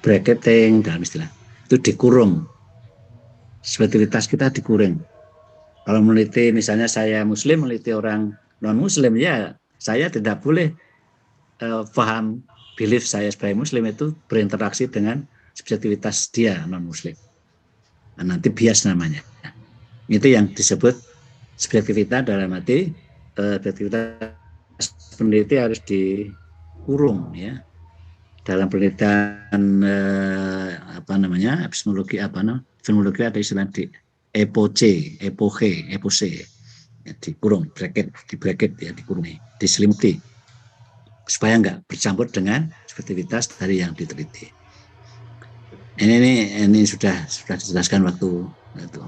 bracketing dalam istilah. Itu dikurung. Subjektivitas kita dikurung. Kalau meneliti misalnya saya muslim, meneliti orang non muslim, ya saya tidak boleh paham belief saya sebagai muslim itu berinteraksi dengan subjektivitas dia non muslim. Nah, nanti bias namanya. Itu yang disebut subjektivitas dalam arti subjektivitas peneliti harus dikurung ya. Dalam penelitian epistemologi epistemologi ada istilah di epoche ya, dikurung, di bracket ya, dikurung, diselimuti supaya enggak bercampur dengan subjektivitas dari yang diteliti. Ini sudah dijelaskan waktu itu.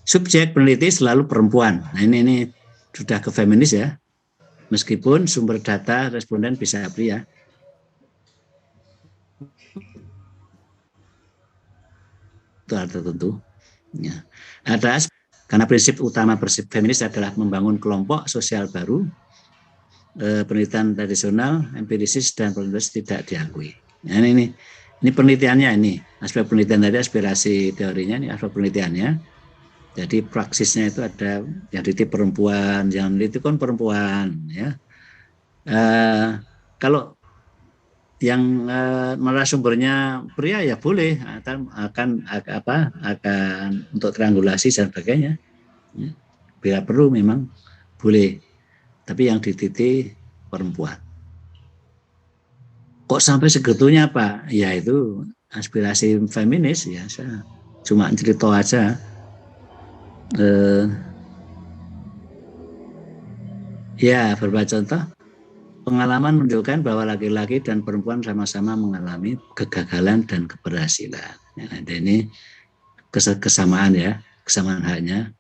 Subjek peneliti selalu perempuan. Nah ini sudah ke feminis ya. Meskipun sumber data responden bisa pria. Itu hal tertentu. Ya. Karena prinsip utama prinsip feminis adalah membangun kelompok sosial baru. Penelitian tradisional, empirisis dan proses tidak diakui. Nah, ini penelitiannya ini aspek penelitian tadi aspirasi teorinya ini aspek penelitiannya. Jadi praksisnya itu ada yang dititi perempuan, yang meneliti kan perempuan, ya. Kalau yang narasumbernya pria ya boleh akan untuk triangulasi dan sebagainya. Ya. Bila perlu memang boleh. Tapi yang dititi perempuan. Kok sampai segitunya Pak? Ya itu aspirasi feminis ya. Saya cuma cerita aja. Ya beberapa contoh. Pengalaman menunjukkan bahwa laki-laki dan perempuan sama-sama mengalami kegagalan dan keberhasilan. Ya, ini kesamaan ya, kesamaan haknya.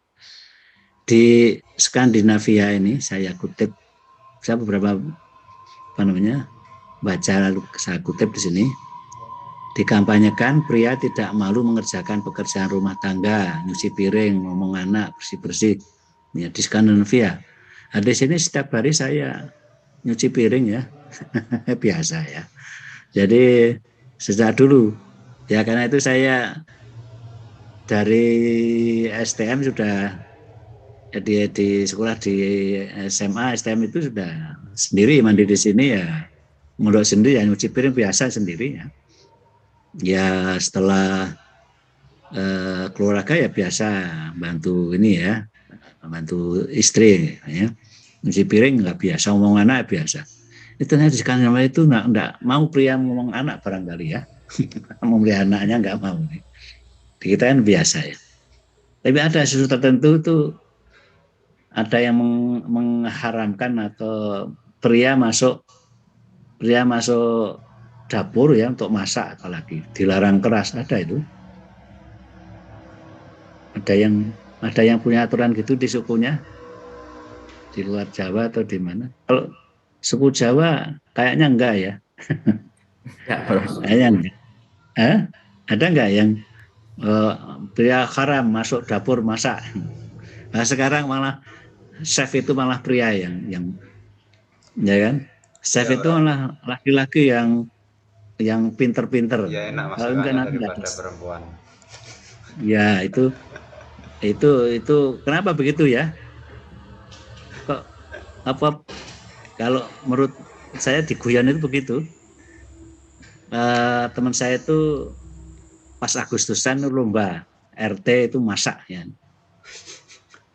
Di Skandinavia ini saya kutip, saya beberapa baca lalu saya kutip di sini. Dikampanyekan pria tidak malu mengerjakan pekerjaan rumah tangga, nyuci piring, ngomong anak, bersih-bersih. Ya, di Skandinavia. Nah, di sini setiap hari saya nyuci piring ya, biasa ya. Jadi sejak dulu, ya karena itu saya dari STM sudah di sekolah di SMA STM itu sudah sendiri mandi di sini ya, mondok sendiri ya, nyuci piring biasa sendiri ya. Ya setelah keluarga ya biasa bantu ini ya, bantu istri ya. Nyuci piring nggak biasa, ngomong anak biasa. Itu ternyata di Skandinavia itu nggak mau pria ngomong anak barangkali ya. Membeli anaknya nggak mau. Di kita kan biasa ya. Tapi ada sesuatu tertentu itu ada yang mengharamkan atau pria masuk dapur ya untuk masak, apalagi dilarang keras, ada itu. Ada yang punya aturan gitu di sukunya. Di luar Jawa atau di mana? Kalau suku Jawa kayaknya enggak ya. Kayaknya enggak. Ada enggak yang pria haram masuk dapur masak? Nah, sekarang malah chef itu malah pria yang ya kan? Chef itu malah laki-laki yang pinter-pinter. Ya enak Kalau enggak masakannya nanti daripada perempuan. Ya itu kenapa begitu ya? Kok apa kalau menurut saya di Guyon itu begitu. Teman saya itu pas Agustusan lomba RT itu masak ya.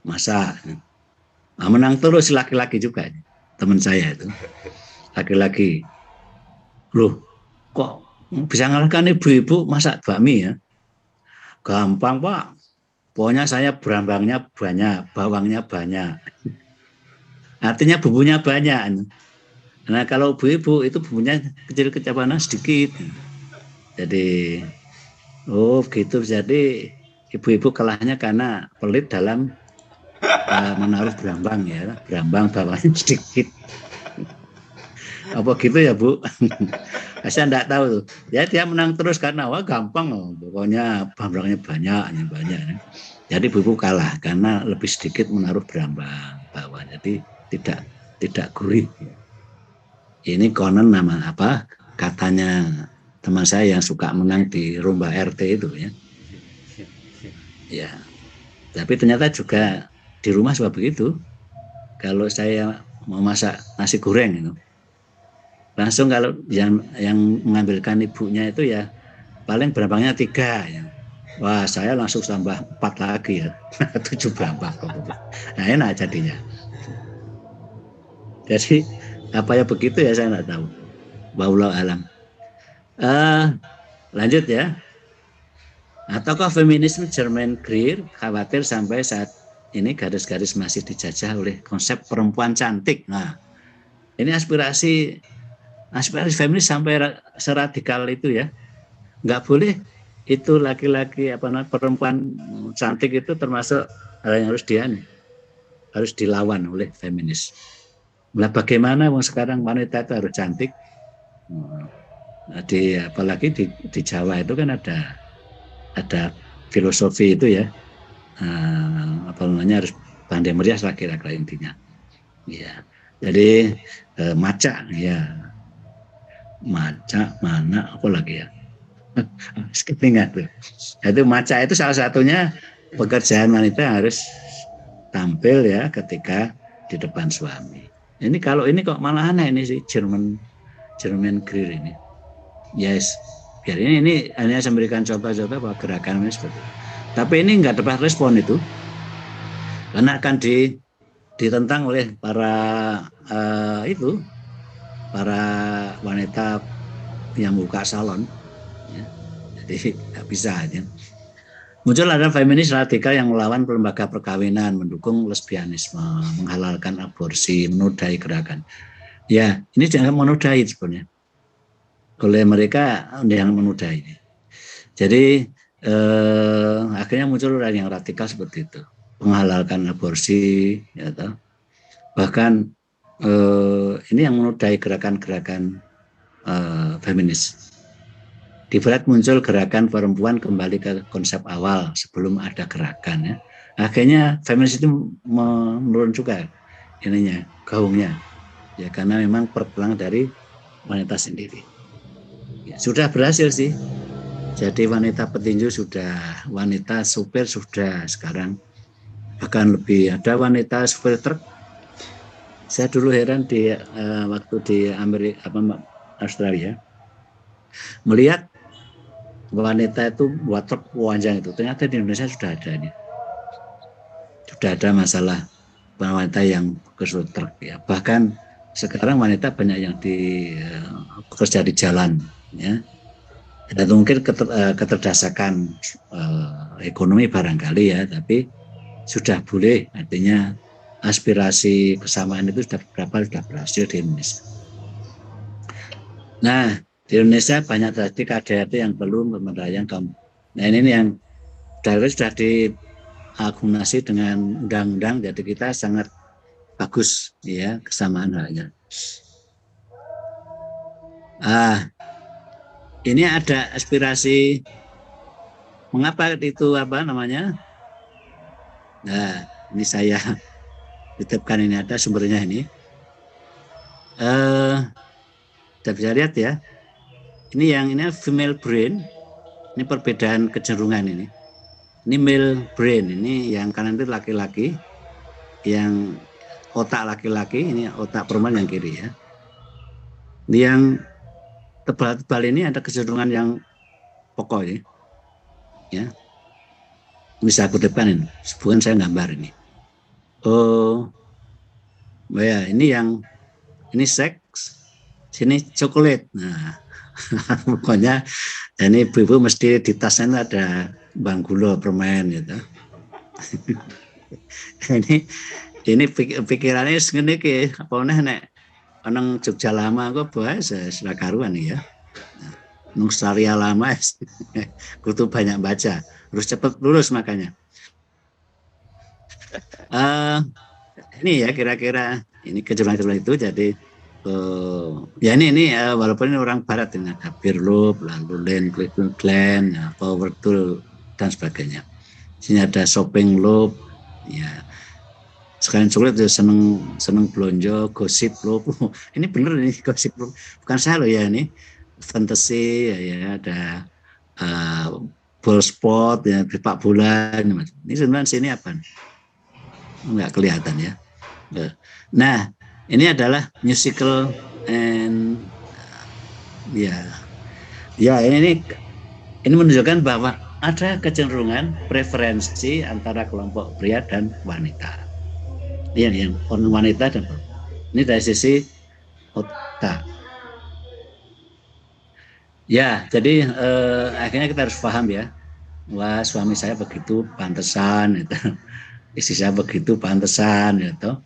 Masak. Nah, menang terus laki-laki juga teman saya itu. Laki-laki. Loh, kok bisa ngalahkan ibu-ibu masak bakmi ya? Gampang, Pak. Pokoknya saya berambangnya banyak, bawangnya banyak. Artinya bumbunya banyak. Nah kalau ibu-ibu itu bumbunya kecil-kecil sedikit. Jadi, gitu. Jadi ibu-ibu kalahnya karena pelit dalam menaruh berambang ya. Berambang bawangnya sedikit. Apa gitu ya Bu? Saya enggak tahu. Ya dia menang terus karena gampang loh. Pokoknya berambangnya banyak. Jadi ibu-ibu kalah karena lebih sedikit menaruh berambang bawah. Jadi tidak gurih. Ini konon nama apa? Katanya teman saya yang suka menang di lomba RT itu ya. Ya. Tapi ternyata juga di rumah juga begitu. Kalau saya mau masak nasi goreng itu, langsung kalau yang mengambilkan ibunya itu ya paling berambangnya 3 ya. Wah, saya langsung tambah 4 lagi ya. 7 berambang. Nah, enak jadinya. Jadi apa ya begitu ya saya nggak tahu. Wallahu alam. Lanjut ya. Ataukah feminisme German Greer khawatir sampai saat ini garis-garis masih dijajah oleh konsep perempuan cantik. Nah, ini aspirasi feminis sampai seradikal itu ya. Nggak boleh itu laki-laki perempuan cantik itu termasuk hal yang harus dilawan oleh feminis. Nah, bagaimana sekarang wanita itu harus cantik? Apalagi di Jawa itu kan ada filosofi itu ya. Harus pandai merias laki-laki intinya. Ya. Jadi maca ya. Maca mana apa lagi ya? Ketinggalan tuh. Itu maca itu salah satunya pekerjaan wanita harus tampil ya ketika di depan suami. Ini kalau ini kok malah aneh ini sih German Greer ini. Yes, biar ini hanya memberikan contoh-contoh bahwa gerakan ini seperti itu. Tapi ini nggak dapat respon itu, karena akan ditentang oleh para para wanita yang buka salon. Ya. Jadi nggak bisa aja. Muncul ada feminis radikal yang melawan lembaga perkawinan, mendukung lesbianisme, menghalalkan aborsi, menodai gerakan. Ya, ini jangan menodai sebenarnya. Oleh mereka yang menodai. Jadi akhirnya muncul orang yang radikal seperti itu, menghalalkan aborsi, ya, bahkan ini yang menodai gerakan-gerakan feminis. Di Barat muncul gerakan perempuan kembali ke konsep awal sebelum ada gerakan ya. Akhirnya feminis itu menurun juga ininya, gaungnya. Ya karena memang perjuangan dari wanita sendiri. Ya, sudah berhasil sih. Jadi wanita petinju sudah, wanita supir sudah sekarang. Bahkan lebih ada wanita supir truk. Saya dulu heran di waktu di Australia melihat wanita itu buat truk panjang itu, ternyata di Indonesia sudah ada ini. Sudah ada masalah wanita yang bekerja truk ya. Bahkan sekarang wanita banyak yang bekerja di jalan ya. Dan mungkin keterdesakan ekonomi barangkali ya, tapi sudah boleh, artinya aspirasi kesamaan itu sudah berhasil di Indonesia. Nah, di Indonesia banyak tadi KDRT yang belum pemberdayaan kaum. Nah ini yang sudah diakumulasi dengan undang-undang, jadi kita sangat bagus ya kesamaan halnya. Ini ada aspirasi mengapa itu apa namanya? Nah ini saya titipkan, ini ada sumbernya ini. Kita bisa lihat ya. Ini female brain, ini perbedaan kecenderungan ini. Ini male brain, ini yang kanan itu laki-laki, yang otak laki-laki, ini otak perempuan yang kiri ya. Yang tebal-tebal ini ada kecenderungan yang pokok ini. Ya. Bisa aku depan ini, bukan saya gambar ini. Oh, ya ini seks, sini coklat. Nah. Pokoknya ini ibu-ibu mesti di tasnya ada bang gula permen gitu. ini pikirannya segini ke apa nek orang Jogja lama kok bahasa sudah karuan ya. Nung Saria lama kutu banyak baca, harus cepat lulus makanya. Ini ya kira-kira ini kejuruan itu jadi. Ya ini walaupun ini orang barat ini ada Beer Loop, lalu Cleveland Glen, Power Tool dan sebagainya. Sini ada Shopping Loop, ya. Sekalian coklat seneng belonjo, Gossip Loop. Ini bener ini Gossip Loop, bukan saya loh ya ini. Fantasy ya ada Ball Spot ya, sepak bola ini. Ini sebenarnya sini apa? Enggak kelihatan ya. Nah. Ini adalah musical and ini menunjukkan bahwa ada kecenderungan preferensi antara kelompok pria dan wanita. Ini yang wanita dan ini dari sisi otak. Ya, jadi akhirnya kita harus paham ya, wah suami saya begitu pantesan, gitu. Istri saya begitu pantesan, gitu.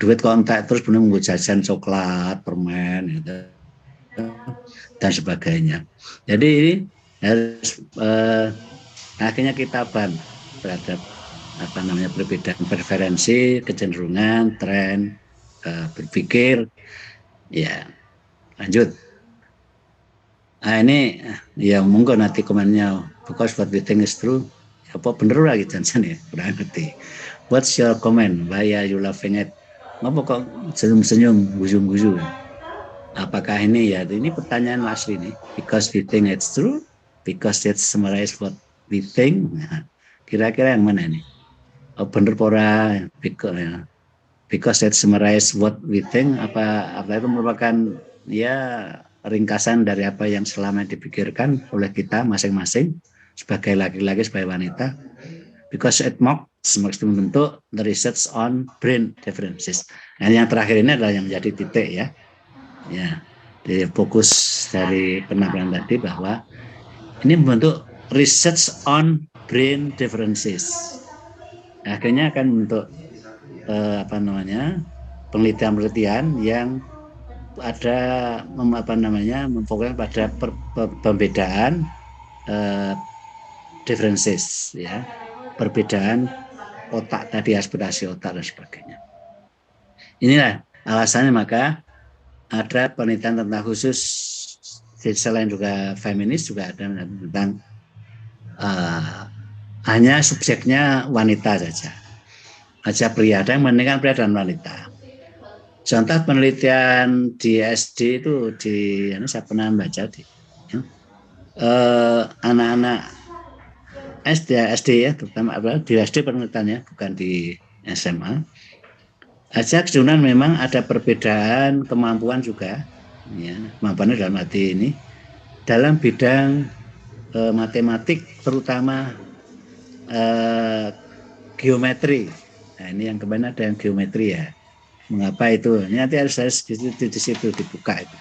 Duit kontak terus benar mau jajan coklat, permen gitu, dan sebagainya. Jadi ini harus akhirnya kita terhadap perbedaan preferensi, kecenderungan, tren, berpikir. Ya, lanjut. Nah ini ya monggo nanti komennya, because what we think is true. Apa bener lagi jangan ya, kurang ngerti. What's your comment? Why are you laughing at? Ngapa kok senyum-senyum, guyu-guyu? Apakah ini ya? Ini pertanyaan asli nih. Because we think it's true, because it summarizes what we think. Nah, Kira-kira yang mana ini? Oh, bener pora because it summarize what we think, apa itu merupakan ya ringkasan dari apa yang selama dipikirkan oleh kita masing-masing sebagai laki-laki, sebagai wanita. Because it mocks membentuk the research on brain differences. Nah, yang terakhir ini adalah yang menjadi titik ya. Ya, di fokus dari penampilan tadi bahwa ini membentuk research on brain differences. Akhirnya akan membentuk penelitian-penelitian yang ada memfokuskan pada pembedaan differences ya, perbedaan otak tadi, aspirasi otak dan sebagainya. Inilah alasannya maka ada penelitian tentang khusus selain juga feminis juga ada tentang hanya subjeknya wanita saja pria, ada yang meninggalkan pria dan wanita. Contoh penelitian di SD itu saya pernah baca anak-anak SD ya, terutama di SD penelitiannya, bukan di SMA. Kemudian memang ada perbedaan kemampuan juga, ya, kemampuannya dalam arti ini dalam bidang matematik, terutama geometri. Nah, ini yang kemarin ada yang geometri ya. Mengapa itu? Ini nanti harus di situ dibuka itu.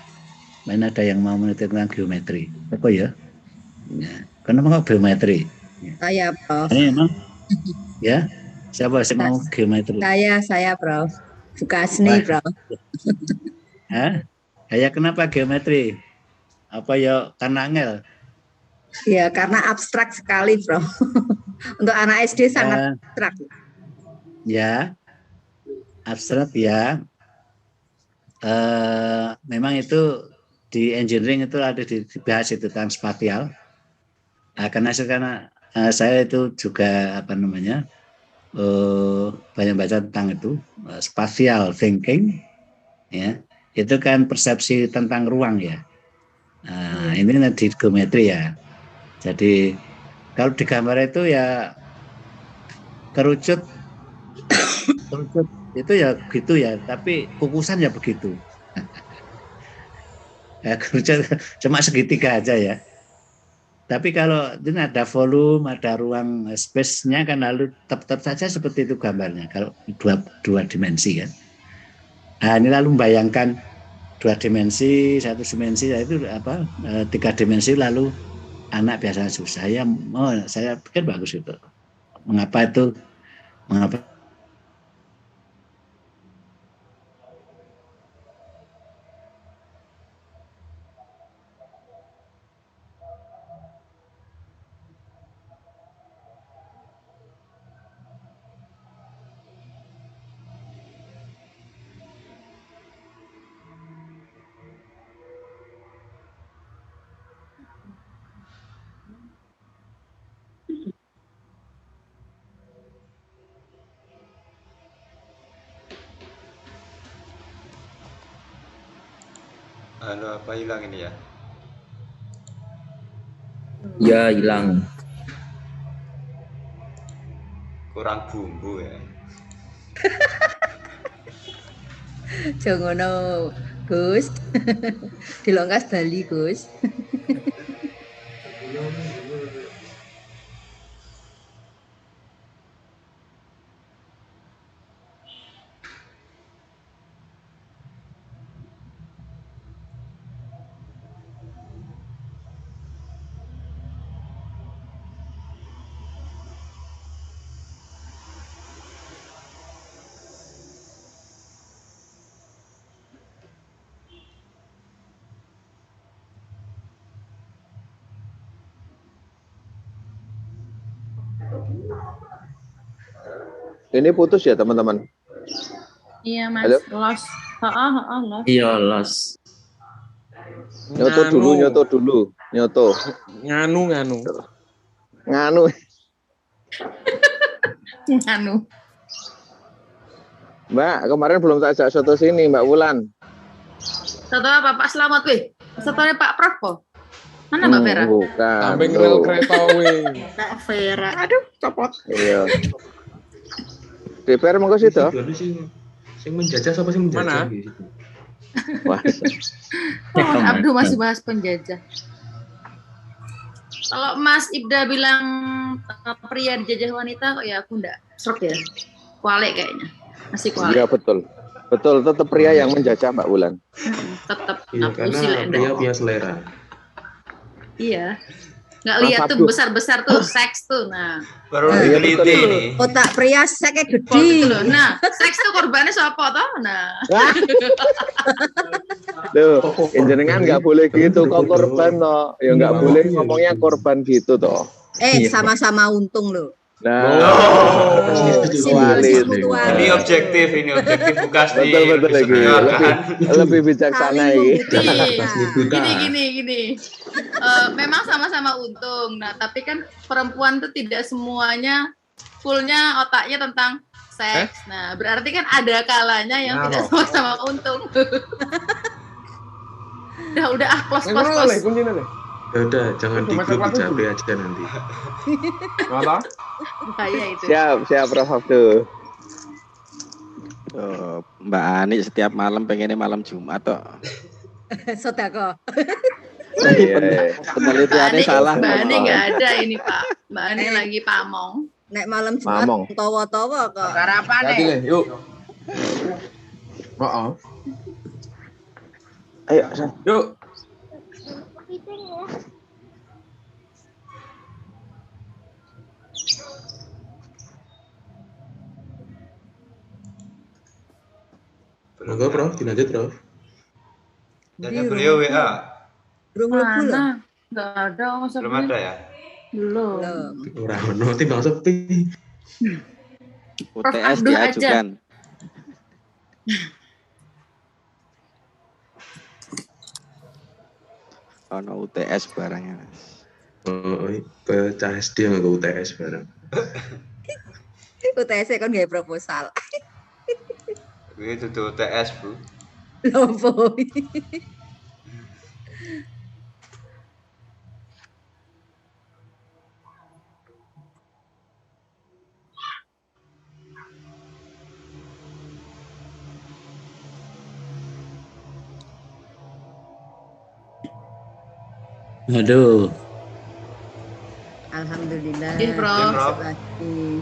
Mana ada yang mau meneliti tentang geometri? Apa ya? Ya. Kenapa kok geometri? Saya, Prof. Ini memang ya. Siapa sih mau geometri? Saya, Prof. Suka seni, Prof. Ya kenapa geometri? Apa ya karena angel? Ya, karena abstrak sekali, Prof. Untuk anak SD sangat abstrak. Ya, abstrak ya. Memang itu di engineering itu ada dibahas itu tentang spatial. Karena saya itu juga banyak baca tentang itu spatial thinking, ya itu kan persepsi tentang ruang ya. Ini di geometri ya. Jadi kalau di gambar itu ya kerucut itu ya begitu ya, tapi kukusan ya begitu. Ya, kerucut cuma segitiga aja ya. Tapi kalau ini ada volume, ada ruang space-nya kan lalu tetap saja seperti itu gambarnya. Kalau dua dimensi kan. Nah ini lalu membayangkan 2 dimensi, 1 dimensi, itu 3 dimensi lalu anak biasanya susah. Saya pikir bagus itu. Mengapa? Halo, apa hilang ini ya? Ya, hilang. Kurang bumbu ya. Jangono, Gus. Dilongkas Bali, Gus. Ini putus ya teman-teman? Iya Mas, Halo? los. Los. Iya, los. Nyoto dulu. Nganu. Nganu. Mbak, kemarin belum tak ajak soto sini, Mbak Wulan. Soto apa Pak Selamat weh? Sotonya Pak Prof kok. Mana Mbak Vera? Bukan. Samping Loh. rel kereta wing. Mbak Vera. Aduh, copot. Iya. DPR monggo sih toh. Berarti sing menjajah siapa sih menjajah Mana? gitu. Wah. Oh, Abdul masih bahas penjajah. Kalau Mas Ibda bilang pria dijajah wanita, kok ya aku enggak serok ya. Kualik kayaknya. Masih kualik. Iya betul. Betul, tetap pria yang menjajah Mbak Wulan. Tetap Iya, aku karena sih pria punya selera. Iya. Nggak Mas lihat tuh Abdul. besar-besar tuh seks tuh. Nah, Baru Iya, diteliti betul. nih. Otak pria seknya gitu gede. loh. Nah, seks tuh korbannya siapa toh? Nah, Loh, jenengan nggak boleh gitu kok korban toh. Ya nggak Iya, boleh iya, ngomongnya gitu. korban gitu toh. Sama-sama untung loh. Nah, Simbiosis mutualis. Ini objektif bukan di betul lagi. Lebih bijaksana Saling ini. membutuhkan. gini. Memang sama-sama untung. Nah, tapi kan perempuan tuh tidak semuanya fullnya otaknya tentang seks. Nah, berarti kan ada kalanya yang tidak sama-sama untung. udah close. Kuncinya deh. Ya udah, jangan di grup di HP aja nanti. Mana? Kayak itu. Siap Prof Abdul. Oh, Mbak Ani setiap malam pengennya malam Jumat toh. Sodako. Iya. Penelitiannya salah. Mbak Ani nggak ada ini Pak. Mbak Ani lagi pamong. Nek malam Jumat Mamong. tawa-tawa kok. Hati deh, yuk. Ayo, San. Yuk. Monggo Prof, dilanjut Prof. Ada beliau WA. Belum lebu loh. Mana? Nggak ada. Masa Belum ada ya? Belum. Belum. Ora ono timbang sepi. UTS Abdul aja. diajukan. Ono UTS barangnya. Oh, ke CSD nggak ke UTS bareng. UTS kan nggak proposal. Itu tuh TS, Bu. Lopo. Aduh, Alhamdulillah. Iya, Prof. Iya, Prof. Lagi.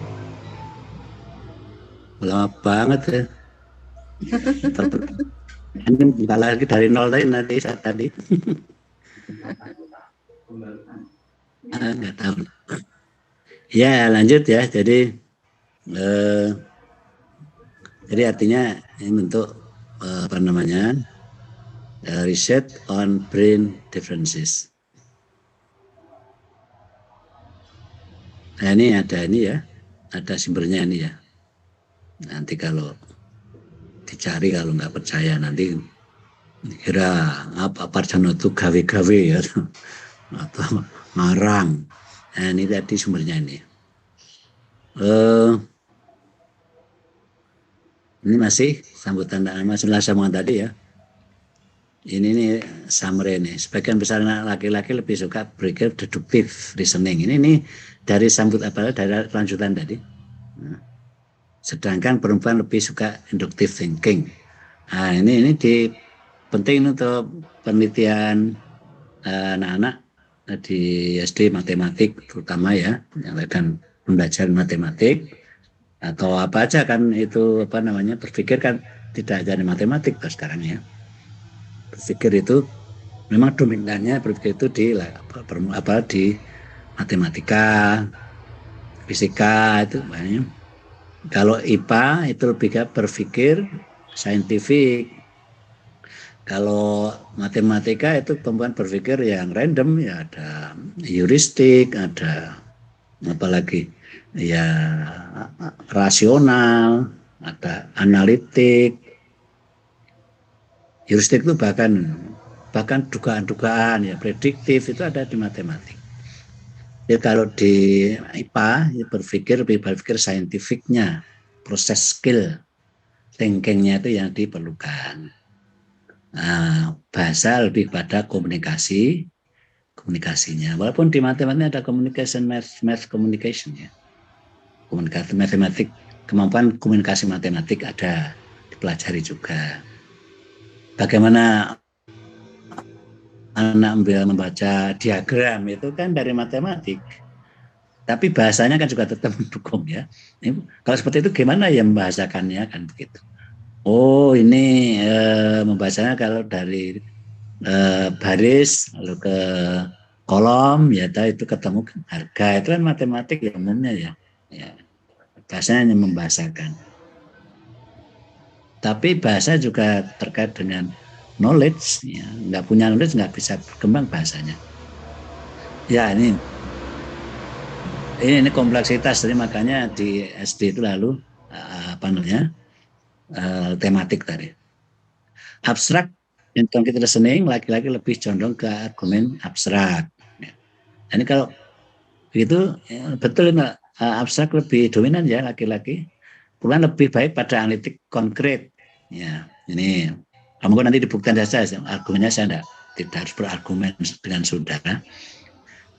lama banget ya. Ini bentar lagi dari nol tadi nanti saat tadi. Nggak tahu. Ya lanjut ya. Jadi artinya ini bentuk apa namanya research on brain differences. Nah ini ya, ada sumbernya ini ya. Nanti kalau dicari, kalau nggak percaya nanti kira apa Parjono itu gawe-gawe ya atau ngarang. Nah ini tadi sumbernya ini. Ini masih sambutan Mas Lasamongan tadi ya. Ini nih summary nih. Sebagian besar anak laki-laki lebih suka berpikir deduktif reasoning. Ini dari dari lanjutan tadi. Nah, sedangkan perempuan lebih suka inductive thinking. Nah, ini penting untuk penelitian anak-anak di SD matematik terutama ya, yang akan pembelajaran matematik atau apa aja kan itu apa namanya berpikir kan tidak hanya matematik sekarang ya. Berpikir itu memang dominannya berpikir itu di matematika, fisika itu banyak. Kalau IPA itu lebih ke berpikir saintifik. Kalau matematika itu perempuan berpikir yang random ya, ada heuristik, ada apalagi ya rasional, ada analitik. Heuristik itu bahkan dugaan-dugaan ya prediktif itu ada di matematik. Ya, kalau di IPA ya lebih berpikir saintifiknya, proses skill thinkingnya itu yang diperlukan. Nah, bahasa lebih pada komunikasi komunikasinya. Walaupun di matematik ada communication, math communication ya. Komunikasi matematik, kemampuan komunikasi matematik ada dipelajari juga. Bagaimana anak membaca diagram itu kan dari matematik. Tapi bahasanya kan juga tetap mendukung ya. Kalau seperti itu gimana ya membahasakannya kan begitu. Oh ini membacanya kalau dari baris lalu ke kolom ya itu ketemu harga itu kan matematik ya umumnya ya. Bahasanya hanya membahasakan. Tapi bahasa juga terkait dengan knowledge ya. Nggak punya knowledge nggak bisa berkembang bahasanya. Ya ini kompleksitas, jadi makanya di SD itu lalu tematik tadi. Abstrak, cognitive reasoning, laki-laki lebih condong ke argumen abstrak. Ini kalau begitu betul abstrak lebih dominan ya laki-laki. Perempuan lebih baik pada analitik konkret. Ya, ini kamu nanti dibuktikan saja. Argumennya saya tidak harus berargumen dengan saudara.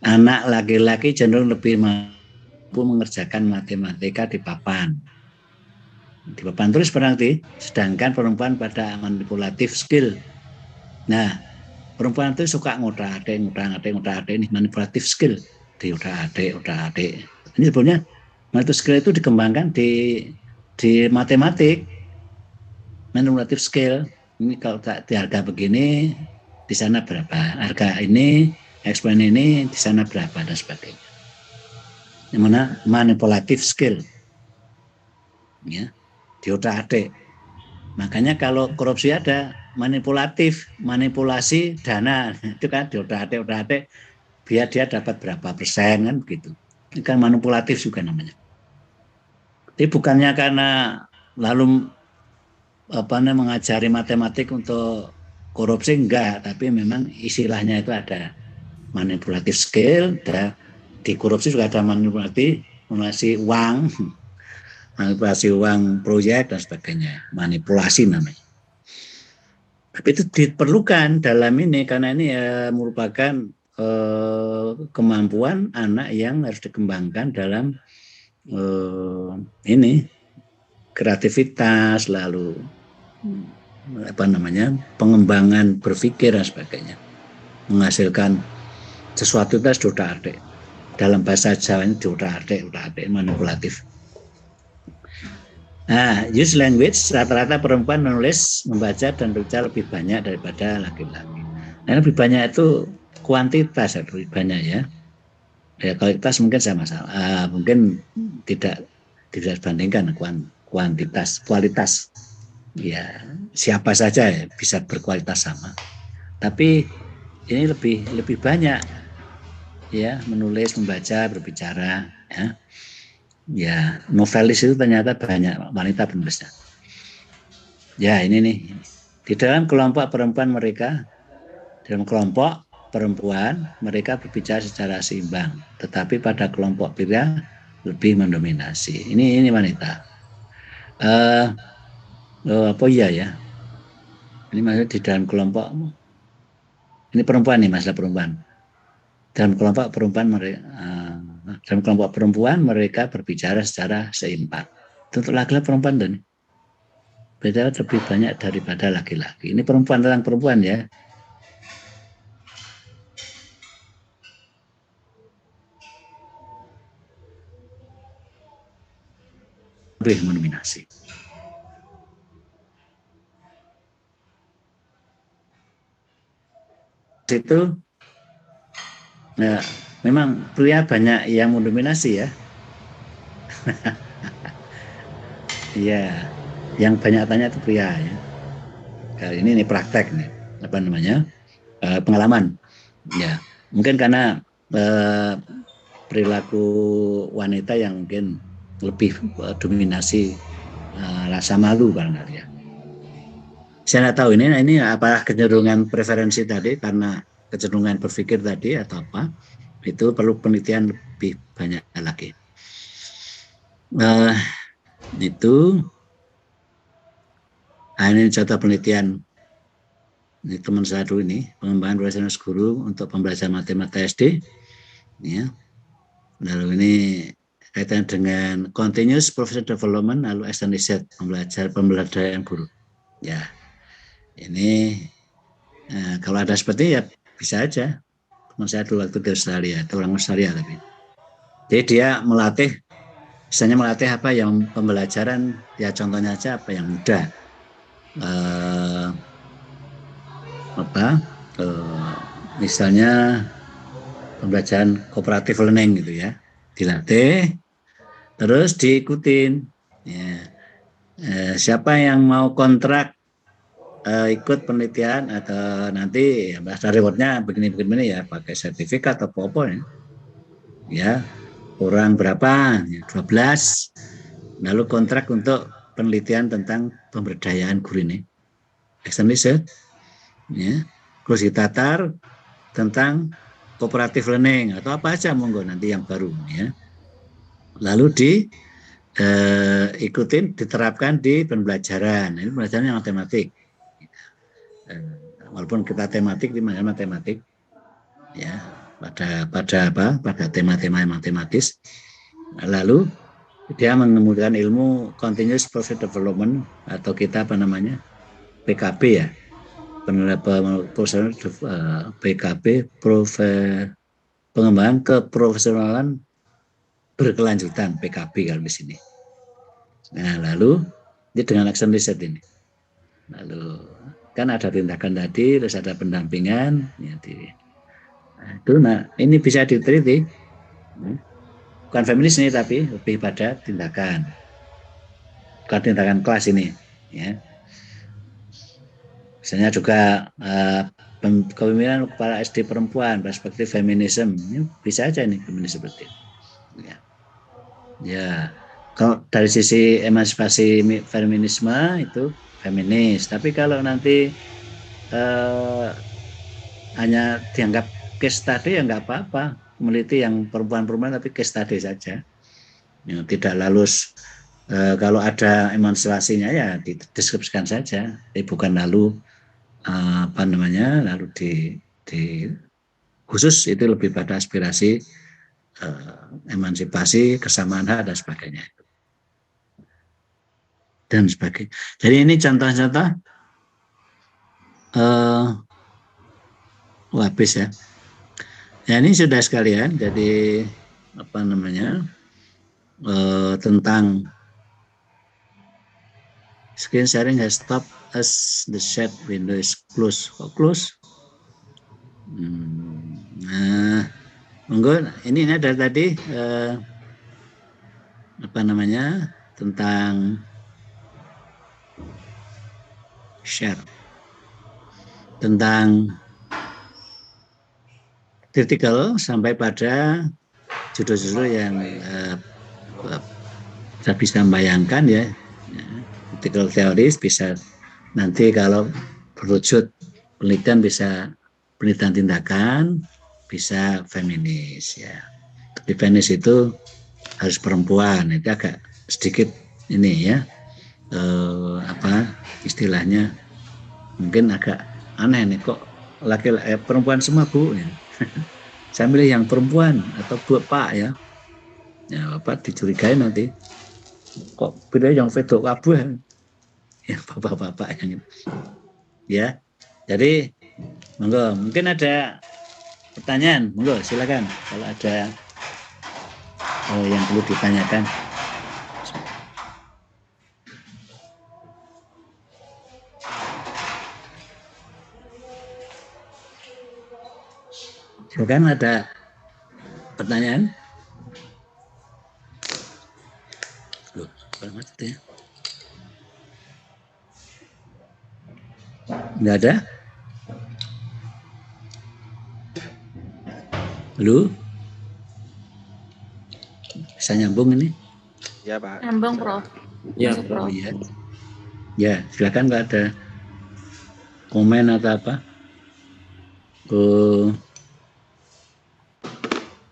Anak laki-laki cenderung lebih mampu mengerjakan matematika di papan. Di papan tulis berarti, sedangkan perempuan pada manipulatif skill. Nah, perempuan itu suka ngotak-atik ini manipulatif skill. Di otak-atik. Ini sebenarnya manipulatif skill itu dikembangkan di matematik. Manipulatif skill. Ini kalau di harga begini, di sana berapa? Harga ini, eksponen ini di sana berapa dan sebagainya. Yang mana manipulatif skill, ya, di otak-atik. Makanya kalau korupsi ada manipulasi dana itu kan di otak-atik, biar dia dapat berapa persen kan begitu. Ini kan manipulatif juga namanya. Jadi bukannya karena lalu mengajari matematik untuk korupsi enggak, tapi memang istilahnya itu ada manipulatif skill, dan di korupsi juga ada manipulasi uang proyek dan sebagainya, manipulasi namanya. Tapi itu diperlukan dalam ini karena ini merupakan kemampuan anak yang harus dikembangkan dalam kreativitas, lalu pengembangan berpikir dan sebagainya, menghasilkan sesuatu itu harus otak-atik. Dalam bahasa Jawa ini otak-atik manipulatif. Nah, use language, rata-rata perempuan menulis, membaca dan berbicara lebih banyak daripada laki-laki. Nah, lebih banyak itu kuantitas lebih banyak ya. Ya kualitas mungkin sama masalah, mungkin tidak dibandingkan kualitas. Ya, siapa saja ya, bisa berkualitas sama. Tapi ini lebih banyak ya, menulis, membaca, berbicara ya. Ya, novelis itu ternyata banyak wanita penulisnya. Ya, ini nih. Di dalam kelompok perempuan mereka berbicara secara seimbang, tetapi pada kelompok pria lebih mendominasi. Ini wanita. Ya? Ini maksudnya di dalam kelompok. Ini perempuan nih, masalah perempuan. Dalam kelompok perempuan mereka berbicara secara seimbang. Untuk laki-laki perempuan dan beda lebih banyak daripada laki-laki. Ini perempuan tentang perempuan ya. Lebih mendominasi. Itu ya, memang pria banyak yang mendominasi ya. Iya, yang banyak tanya itu pria ya. Kali ini praktek nih, pengalaman. Ya, mungkin karena perilaku wanita yang mungkin lebih dominasi rasa malu barangkali ya. Saya nggak tahu ini apakah kecenderungan preferensi tadi karena kecenderungan berpikir tadi atau apa, itu perlu penelitian lebih banyak lagi. Ini contoh penelitian Ini teman satu ini, pengembangan profesional guru untuk pembelajaran matematika SD. Ya. Lalu ini kaitan dengan continuous professional development, lalu extended pembelajaran guru. Ya, ini kalau ada seperti ya bisa aja. Teman saya dulu waktu di Australia, itu orang Australia tapi. Jadi dia melatih, misalnya melatih apa yang pembelajaran, ya contohnya aja apa yang mudah. Misalnya pembelajaran cooperative learning gitu ya, dilatih terus diikutin ya. Siapa yang mau kontrak ikut penelitian atau nanti ya rewardnya begini ya, pakai sertifikat atau apa ya, kurang berapa ya, 12, lalu kontrak untuk penelitian tentang pemberdayaan guru ini extended ya, terus ditatar tentang cooperative learning atau apa aja monggo nanti yang baru ya, lalu ikutin diterapkan di pembelajaran. Ini pembelajaran matematik, walaupun kita tematik di mana matematik ya, pada tema-tema matematis. Lalu dia menemukan ilmu continuous professional development atau kita apa namanya PKB ya, PKB pengembangan keprofesionalan berkelanjutan, PKB kalau di sini. Nah, lalu ini dengan action research ini. Lalu kan ada tindakan tadi, terus ada pendampingan. Ya, ini bisa diteliti. Bukan feminis ini, tapi lebih pada tindakan. Bukan tindakan kelas ini. Ya. Misalnya juga kepemimpinan kepala SD perempuan, perspektif feminisme. Ini bisa aja nih feminis seperti itu. Ya, kalau dari sisi emansipasi feminisme itu feminis, tapi kalau nanti hanya dianggap case study ya nggak apa-apa, meneliti yang perempuan-perempuan tapi case study saja, ya, tidak lalu kalau ada emansipasinya ya dideskripsikan saja, bukan lalu lalu di khusus itu lebih pada aspirasi emansipasi, kesamaan hak dan sebagainya. Dan sebagainya. Jadi ini contoh-contoh habis ya. Ya ini sudah sekalian. Jadi apa namanya tentang screen sharing has stopped as the chat window is closed. Kok close? Nah, monggo ini ada tadi apa namanya tentang share, tentang critical sampai pada judul-judul yang saya bisa membayangkan ya, critical teoris bisa nanti kalau berwujud penelitian bisa penelitian tindakan, bisa feminis ya. Tapi feminis itu harus perempuan, itu agak sedikit ini ya, apa istilahnya mungkin agak aneh nih, kok laki-laki perempuan semua bu ya. Saya milih yang perempuan atau bu pak ya, ya bapak dicurigai nanti kok pilih yang vedok kabeh ya, bapak-bapak yang ya. Jadi monggo mungkin ada pertanyaan, monggo silakan kalau ada yang perlu ditanyakan. Silakan, ada pertanyaan? Loh, banget ya. Enggak ada? Halo? Bisa nyambung ini? Ya Pak. Nyambung Prof. Ya, Prof. Ya. Ya, silakan Pak, ada komen atau apa?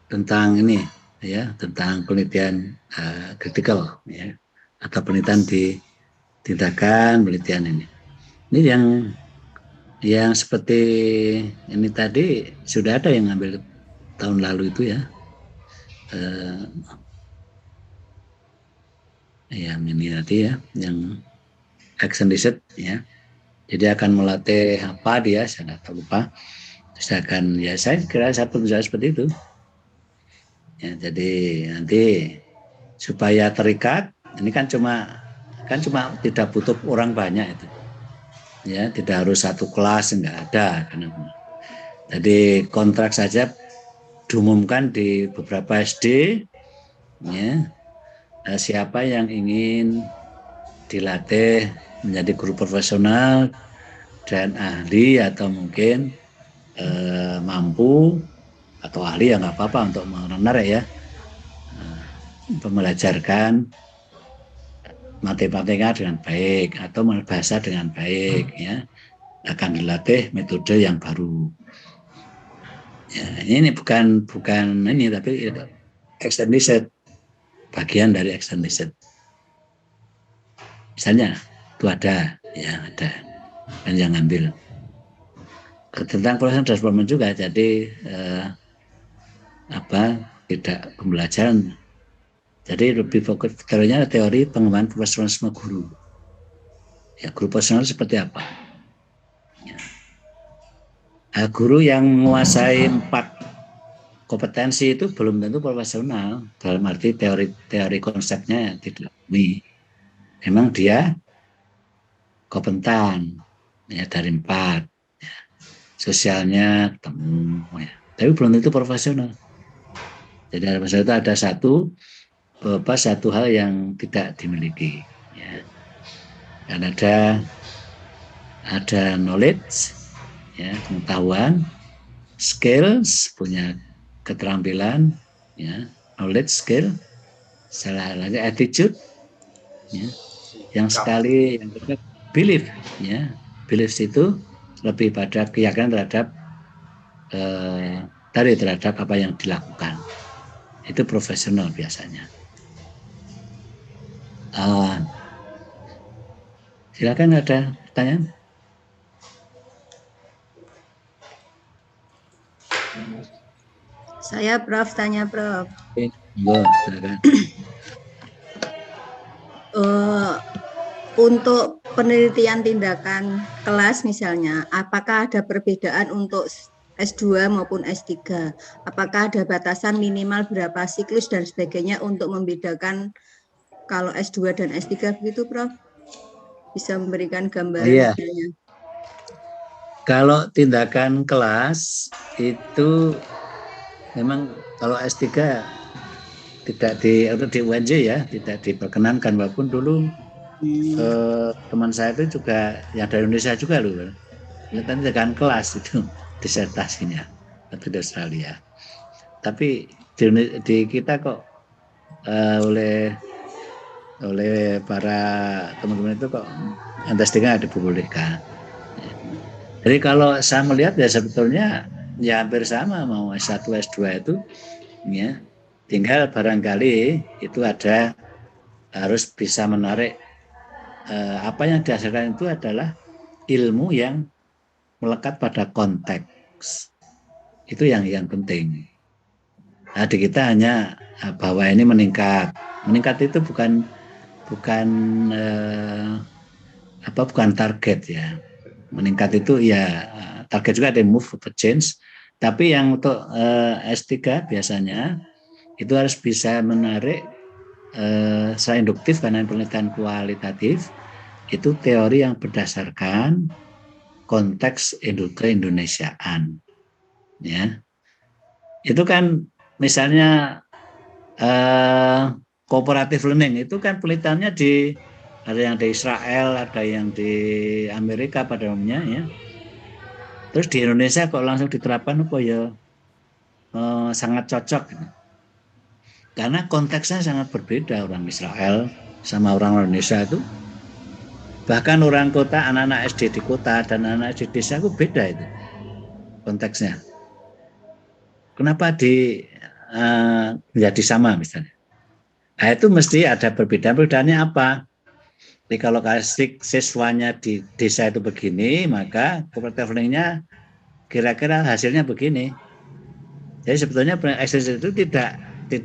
Tentang ini ya, tentang penelitian kritikal ya, atau penelitian di tindakan penelitian ini. Ini yang Yang seperti ini tadi sudah ada yang ngambil tahun lalu itu ya. Yang ini tadi ya, yang action research ya. Jadi akan melatih apa dia, saya nggak tahu lupa. Terus akan ya saya kira satu bisa seperti itu. Ya, jadi nanti supaya terikat, ini kan cuma tidak butuh orang banyak itu. Ya, tidak harus satu kelas, enggak ada. Jadi kontrak saja diumumkan di beberapa SD. Ya, siapa yang ingin dilatih menjadi guru profesional dan ahli atau mungkin mampu atau ahli ya nggak apa-apa untuk menarik ya, membelajarkan matematika dengan baik atau bahasa dengan baik ya, akan dilatih metode yang baru. Ya, ini bukan ini tapi extended, bagian dari extended. Misalnya itu ada dan yang ngambil tentang proses transformasi juga. Jadi tidak pembelajaran. Jadi lebih fokus teorinya teori pengembangan profesionalisme guru. Ya, guru profesional seperti apa? Ya. Guru yang menguasai 4 kompetensi itu belum tentu profesional. Dalam arti teori konsepnya tidak ini. Memang dia kompeten ya dari 4 ya. Sosialnya ketemu ya. Tapi belum tentu profesional. Jadi ada satu hal yang tidak dimiliki ya. Dan ada knowledge ya, pengetahuan, skills, punya keterampilan ya, knowledge, skill, salah lagi attitude ya. Yang sekali yang kedua belief ya. Belief itu lebih pada keyakinan terhadap terhadap apa yang dilakukan. Itu profesional biasanya. Silakan, ada pertanyaan? Saya Prof, tanya Prof. Silakan. Untuk penelitian tindakan kelas misalnya, apakah ada perbedaan untuk S2 maupun S3? Apakah ada batasan minimal berapa siklus dan sebagainya untuk membedakan kalau S2 dan S3 begitu, Prof? Bisa memberikan gambaran? Iya. Kalau tindakan kelas itu memang kalau S3 tidak di UNJ ya, tidak diperkenankan, walaupun dulu teman saya itu juga yang dari Indonesia juga loh, ya kan tindakan kelas itu disertasinya atau di Australia. Tapi di kita kok oleh para teman-teman itu kok S3 diperbolehkan. Jadi kalau saya melihat ya sebetulnya ya hampir sama, mau S1 S2 itu ya, tinggal barangkali itu harus bisa menarik apa yang dihasilkan itu adalah ilmu yang melekat pada konteks. Itu yang penting. Nah, di kita hanya bahwa ini meningkat. Meningkat itu bukan target ya. Meningkat itu ya target juga ada move for change. Tapi yang untuk S3 biasanya itu harus bisa menarik secara induktif karena penelitian kualitatif itu teori yang berdasarkan konteks keindonesiaan ya. Itu kan misalnya cooperative learning itu kan penelitiannya ada yang di Israel, ada yang di Amerika pada umumnya ya. Terus di Indonesia kok langsung diterapkan kok ya sangat cocok. Karena konteksnya sangat berbeda, orang Israel sama orang Indonesia itu. Bahkan orang kota, anak-anak SD di kota dan anak-anak SD di desa itu beda itu konteksnya. Kenapa menjadi sama misalnya? Nah, itu mesti ada perbedaan. Perbedaannya apa? Jadi kalau karakteristik siswanya di desa itu begini, maka cooperative learning-nya kira-kira hasilnya begini. Jadi sebetulnya extension itu tidak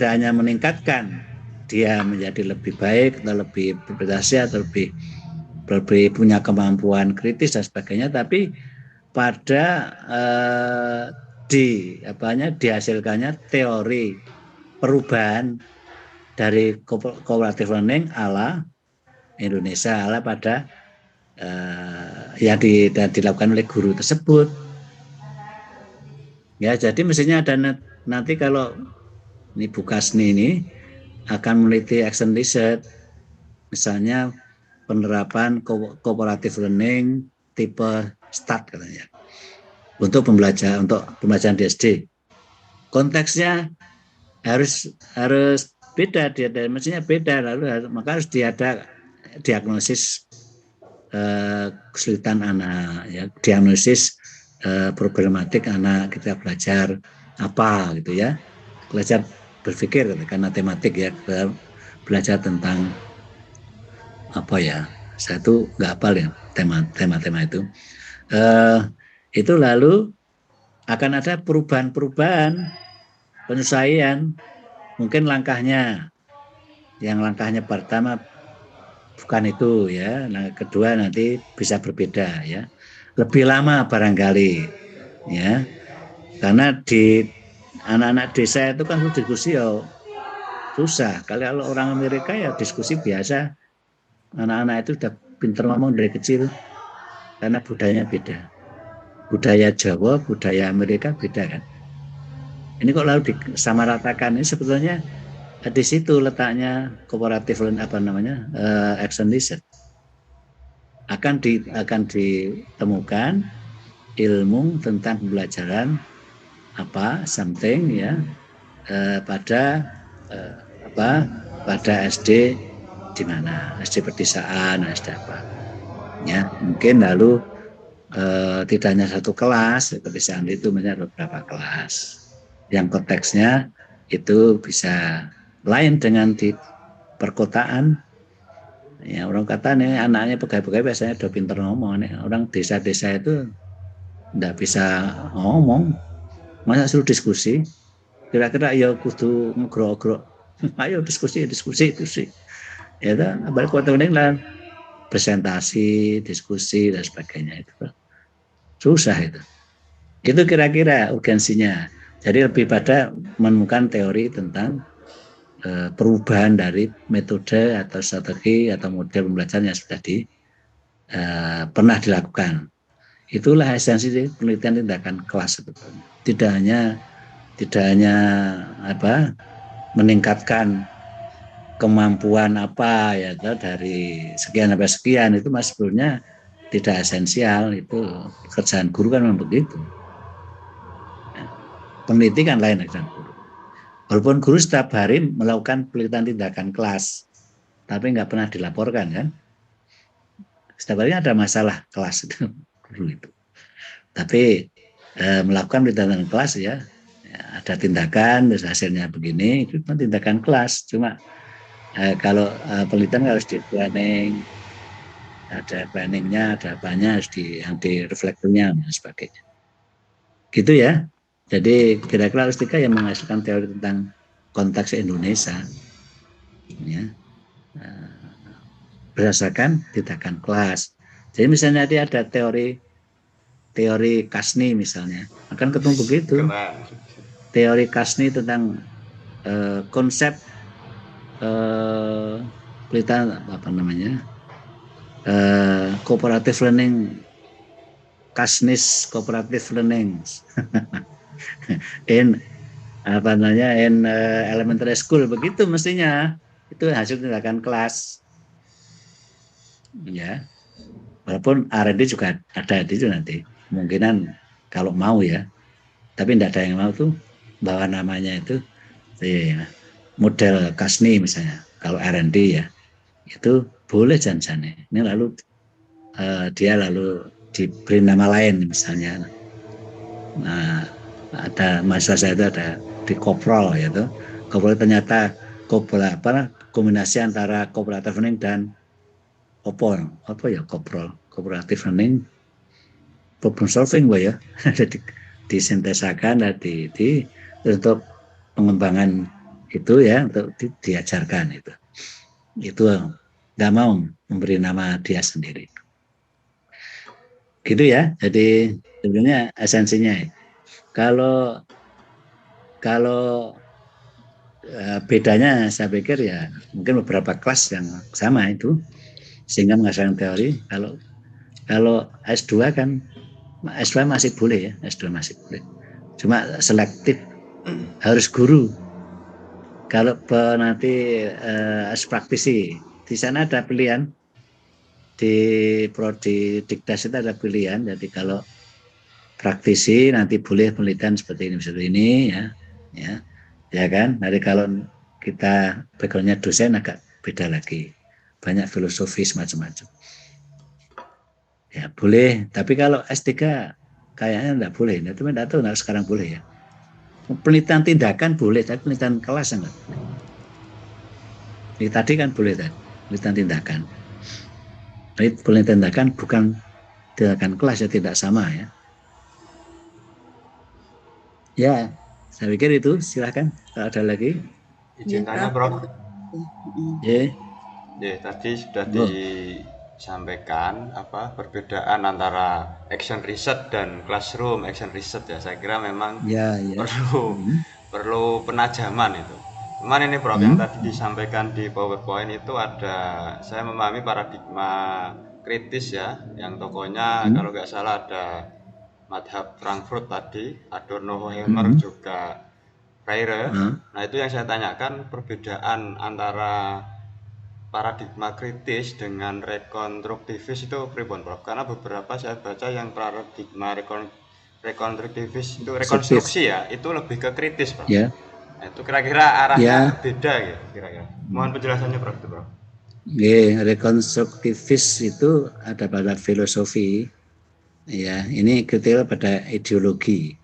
hanya meningkatkan dia menjadi lebih baik atau lebih berprestasi atau lebih punya kemampuan kritis dan sebagainya, tapi pada dihasilkannya teori perubahan dari cooperative learning ala Indonesia, ala pada yang dilakukan oleh guru tersebut. Ya, jadi mestinya ada nanti kalau ini Bu Kasni ini akan meneliti action research, misalnya penerapan cooperative learning tipe START katanya untuk pembelajaran di SD. Konteksnya harus beda, mestinya beda, maka harus diada diagnosis kesulitan anak, ya, diagnosis problematik anak, kita belajar apa gitu ya, belajar berpikir karena tematik ya, belajar tentang apa ya, saya tuh nggak hafal ya tema-tema itu lalu akan ada perubahan penyesuaian, mungkin langkahnya pertama bukan itu ya, nah kedua nanti bisa berbeda ya, lebih lama barangkali ya, karena di anak-anak desa itu kan diskusi ya susah. Kalau orang Amerika ya diskusi biasa, anak-anak itu udah pinter ngomong dari kecil karena budayanya beda, budaya Jawa, budaya Amerika beda kan. Ini kok lalu disamaratakan, ini sebetulnya di situ letaknya cooperative action research. Akan ditemukan ilmu tentang pembelajaran something ya pada SD di mana, SD pedesaan, SD apa ya, mungkin lalu tidak hanya satu kelas pedesaan itu, misalnya beberapa kelas yang konteksnya itu bisa lain dengan di perkotaan. Ya, orang kata nih anaknya pegawai-pegawai biasanya udah pinter ngomong nih. Orang desa-desa itu enggak bisa ngomong, masa suruh diskusi. Kira-kira ya kudu ngegrok-grok. Ayo diskusi itu sih. Ya kan, balik kota ini lah presentasi, diskusi dan sebagainya itu. Susah itu. Itu kira-kira urgensinya. Jadi lebih pada menemukan teori tentang perubahan dari metode atau strategi atau model pembelajaran yang sudah pernah dilakukan. Itulah esensi penelitian tindakan kelas sebetulnya. Tidak hanya meningkatkan kemampuan ya dari sekian sampai sekian, itu mas sebetulnya tidak esensial. Itu kerjaan guru kan memang begitu. Peneliti kan lain dengan guru. Walaupun guru setiap hari melakukan penelitian tindakan kelas, tapi nggak pernah dilaporkan kan. Setiap hari ada masalah kelas itu, guru itu. Tapi melakukan penelitian kelas ya, ada tindakan, terus hasilnya begini, itu tindakan kelas. Cuma kalau penelitian harus di planning, ada planningnya, ada apanya, harus yang di reflektornya dan sebagainya. Gitu ya. Jadi kira-kira Rustika yang menghasilkan teori tentang konteks Indonesia, ya, berdasarkan tindakan kelas. Jadi misalnya dia ada teori Kasni misalnya, akan ketemu begitu. Teori Kasni tentang konsep penelitian cooperative learning, Kasnis cooperative learning. in elementary school begitu mestinya, itu hasil tindakan kelas ya. Walaupun R&D juga ada itu nanti kemungkinan kalau mau ya, tapi tidak ada yang mau tuh bawa namanya itu model Kasni misalnya. Kalau R&D ya itu boleh janjane ini, lalu dia lalu diberi nama lain misalnya. Nah, ada mahasiswa saya itu ada di Koprol yaitu Koprol, ternyata kombinasi antara cooperative learning dan apa ya cooperative learning, problem solving ya. Jadi disintesakan untuk pengembangan itu ya, untuk diajarkan itu nggak mau memberi nama dia sendiri gitu ya. Jadi sebenarnya esensinya kalau bedanya saya pikir ya mungkin beberapa kelas yang sama itu sehingga menghasilkan teori. Kalau S2 kan S2 masih boleh ya, S2 masih boleh, cuma selektif, harus guru. Kalau nanti praktisi, di sana ada pilihan, di prodi Dikdas itu ada pilihan. Jadi kalau praktisi nanti boleh penelitian seperti ini ya kan. Jadi kalau kita backgroundnya dosen agak beda lagi, banyak filosofis macam-macam. Ya boleh, tapi kalau S3 kayaknya enggak boleh. Nah, teman enggak tahu sekarang boleh ya. Penelitian tindakan boleh, tapi penelitian kelas enggak. Ini tadi kan boleh kan, penelitian tindakan. Penelitian tindakan bukan tindakan kelas ya, tidak sama ya. Ya, saya pikir itu. Silahkan kalau ada lagi. Izin tanya, Prof. Ya. Tadi sudah disampaikan perbedaan antara action research dan classroom action research ya. Saya kira memang perlu penajaman itu. Cuman ini Prof, yang tadi disampaikan di PowerPoint itu ada, saya memahami paradigma kritis ya, yang tokohnya kalau nggak salah ada Madhab Frankfurt tadi, Adorno, Helmer, juga Freire. Nah itu yang saya tanyakan, perbedaan antara paradigma kritis dengan rekonstruktivis itu pribon Prof? Karena beberapa saya baca yang paradigma rekonstruktivis itu rekonstruksi ya, itu lebih ke kritis Prof. Ya. Nah, itu kira-kira arahnya beda ya kira-kira. Mohon penjelasannya Prof. Rekonstruktivis itu ada pada filosofi. Ya, ini kritikal pada ideologi.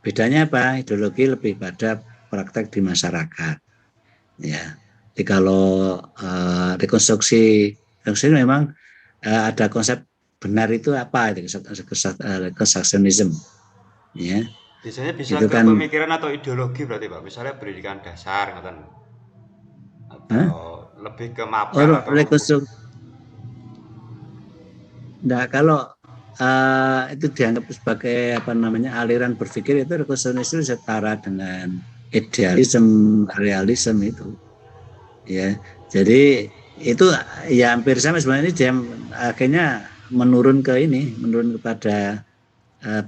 Bedanya apa? Ideologi lebih pada praktek di masyarakat. Ya, jadi kalau rekonstruksi memang ada konsep benar itu apa? Rekonstruksionisme. Ya. Biasanya bisa itu ke kan, pemikiran atau ideologi berarti Pak. Misalnya pendidikan dasar, atau lebih ke mapel atau rekonstruksi. Nah, kalau itu dianggap sebagai aliran berpikir, itu rekonstruksi setara dengan idealisme, realisme itu. Ya, jadi itu ya hampir sama sebenarnya. Dia akhirnya menurun kepada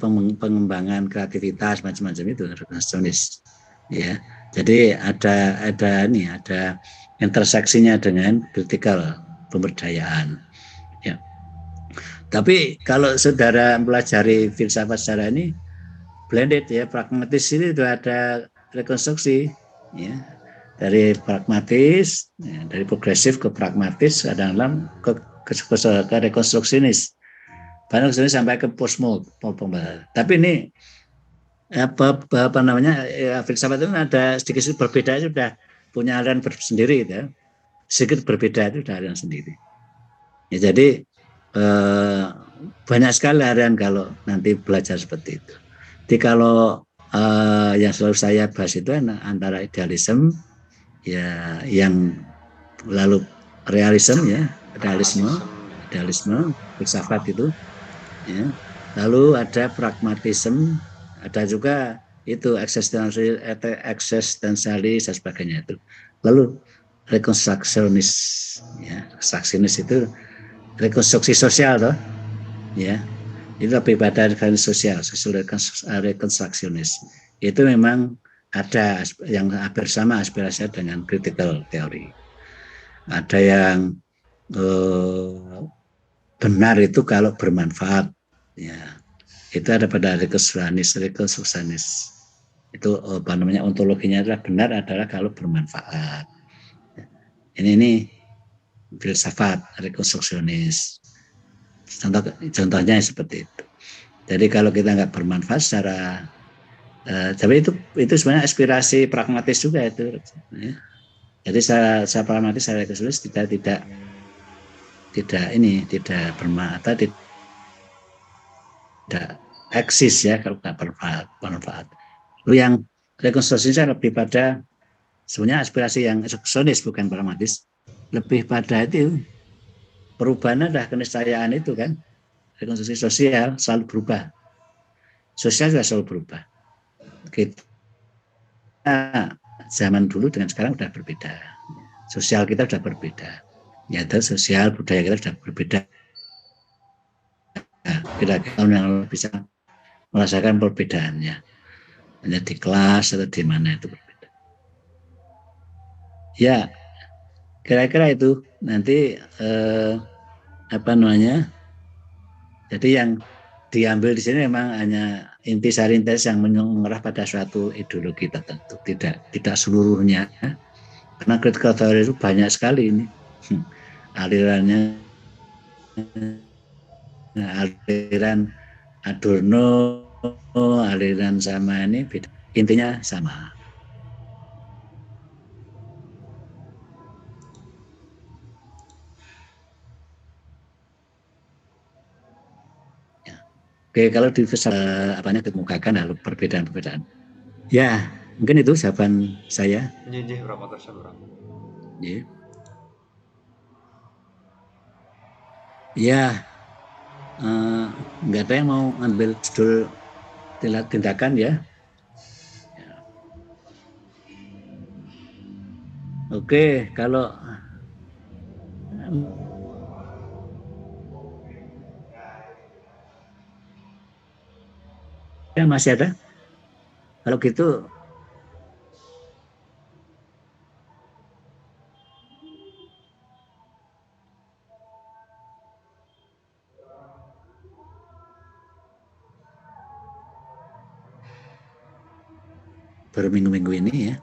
pengembangan kreativitas macam-macam itu rekonstruksionis. Ya, jadi ada interseksinya dengan kritikal pemberdayaan. Ya. Tapi kalau saudara pelajari filsafat secara ini blended ya, pragmatis ini itu ada rekonstruksi ya. Dari pragmatis, ya, dari progresif ke pragmatis, kadang-kadang ke rekonstruksionis. Banyak sampai ke postmodern. Tapi ini filsafat itu ada sedikit berbeda, sudah punya aliran sendiri gitu ya. Sedikit berbeda itu sudah aliran sendiri. Ya, jadi banyak sekali aliran kalau nanti belajar seperti itu. Jadi kalau yang selalu saya bahas itu antara idealisme ya, yang lalu realisme ya, idealisme filsafat itu ya. Lalu ada pragmatisme, ada juga itu eksistensialis dan sebagainya itu. Lalu rekonstruksionis ya, rekonstruksionis itu rekonstruksi sosial toh ya, itu lebih pada sosial rekonstruksionis. Itu memang ada yang hampir sama aspirasinya dengan critical theory. Ada yang benar itu kalau bermanfaat ya, itu ada pada rekonstruksionis. Itu ontologinya adalah benar adalah kalau bermanfaat. Ini filsafat rekonstruksionis. Contohnya seperti itu. Jadi kalau kita nggak bermanfaat secara tapi itu sebenarnya aspirasi pragmatis juga itu ya. Jadi saya pragmatis, saya rekonstruksionis tidak tidak bermanfaat, tidak eksis ya kalau tidak bermanfaat. Lalu yang rekonstruksi lebih pada sebenarnya aspirasi yang eksekusionis bukan pragmatis, lebih pada itu perubahan adalah keniscayaan itu kan. Rekonstruksi sosial selalu berubah, sosial juga selalu berubah. Kita zaman dulu dengan sekarang sudah berbeda, sosial kita sudah berbeda, nyata sosial budaya kita sudah berbeda. Kira-kira yang bisa merasakan perbedaannya hanya di kelas atau di mana itu berbeda. Ya, kira-kira itu nanti jadi yang diambil di sini memang hanya intisari yang mengarah pada suatu ideologi tertentu, tidak seluruhnya, karena critical theory itu banyak sekali ini alirannya, aliran Adorno, aliran sama ini beda, intinya sama. Oke, kalau di dikemukakan lalu perbedaan-perbedaan. Ya, mungkin itu jawaban saya. Iya, berapa tersebut? Iya. Ya, nggak ada yang mau ngambil judul tindakan ya. Oke, kalau ya masih ada. Kalau gitu baru minggu-minggu ini ya.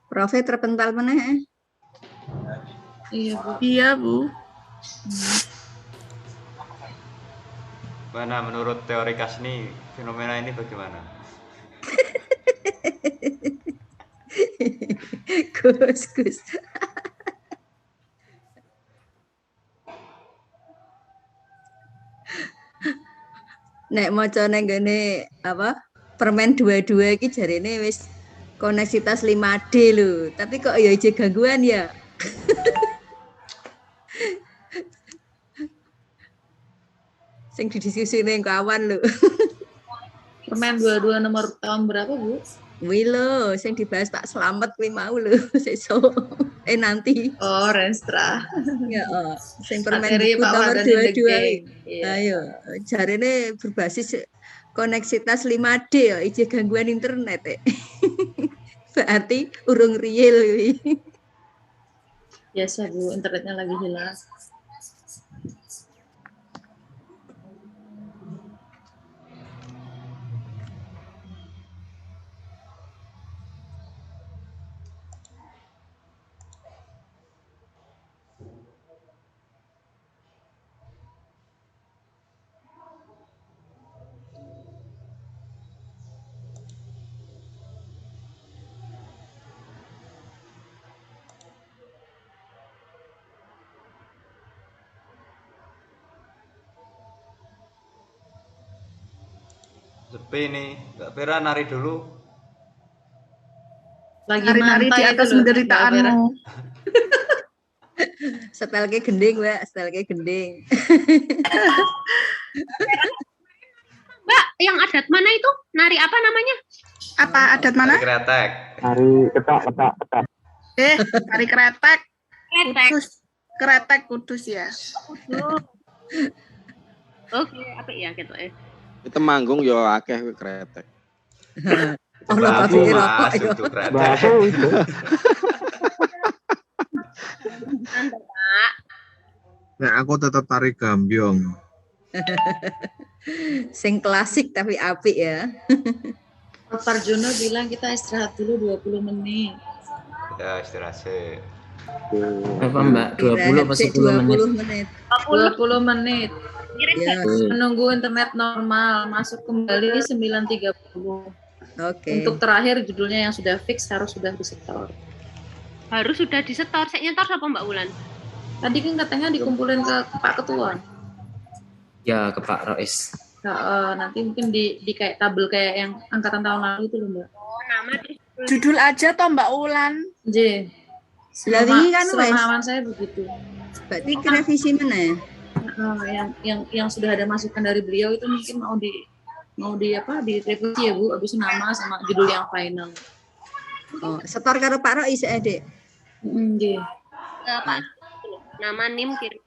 Prof terpental mana ya? Iya, Bu. Iya, Bu. Mana menurut teori Kasni fenomena ini bagaimana? Gus. Nek maca nang gene apa? Permen 22 iki jarene wis koneksitas 5D lho, tapi kok ya ije gangguan ya. Sing didiskusi ning kawan lho. Permen 22 nomor tahun berapa, Bu? Wih lho, sing dibahas Pak Slamet kuwi mau lho, sesuk. Nanti. Oh, Renstra. Ya, sing permen Materi buku Pak nomor Wardani the 22. Gang. Iya. Ayo, jarene berbasis koneksitas 5D ya, ije gangguan internet ya. Berarti urung real kuwi. Biasa, Bu, internetnya lagi hilang. Sepi nih, Mbak Vera nari dulu. Lagi Nari-nari di atas penderitaanmu. Setelke gending, Mbak, setelke gending. Mbak, yang adat mana itu? Nari apa namanya? Apa adat mana? Nari kretek. Nari ketak. Nari kretek. Kretek Kudus ya. Oke, apa ya gitu Itu manggung yo akeh kretek. Allah babi rokok yo. Bakso itu. Nah, aku tetap tarik gambyong. Sing klasik tapi apik ya. Pak Parjono bilang kita istirahat dulu 20 menit. Ya, istirahat sih. Apa Mbak? 20 atau 10 menit? 20 menit. Ya. Menunggu internet normal, masuk kembali 9.30. Oke. Untuk terakhir judulnya yang sudah fix harus sudah disetor. Harus sudah disetor. Saya nyetor apa Mbak Wulan? Tadi kan katanya dikumpulin ke Pak Ketua. Ya, ke Pak Rois. Nanti mungkin di kayak tabel kayak yang angkatan tahun lalu itu loh Mbak. Nama Judul aja toh Mbak Wulan. J. Lagi kan wes. Pemahaman saya begitu. Berarti revisi mana ya? Yang sudah ada masukan dari beliau itu mungkin mau direvisi ya Bu, habis nama sama judul yang final. Oh, setor karo Pak Rois Dek. Nggih. Pak nama NIM kirim.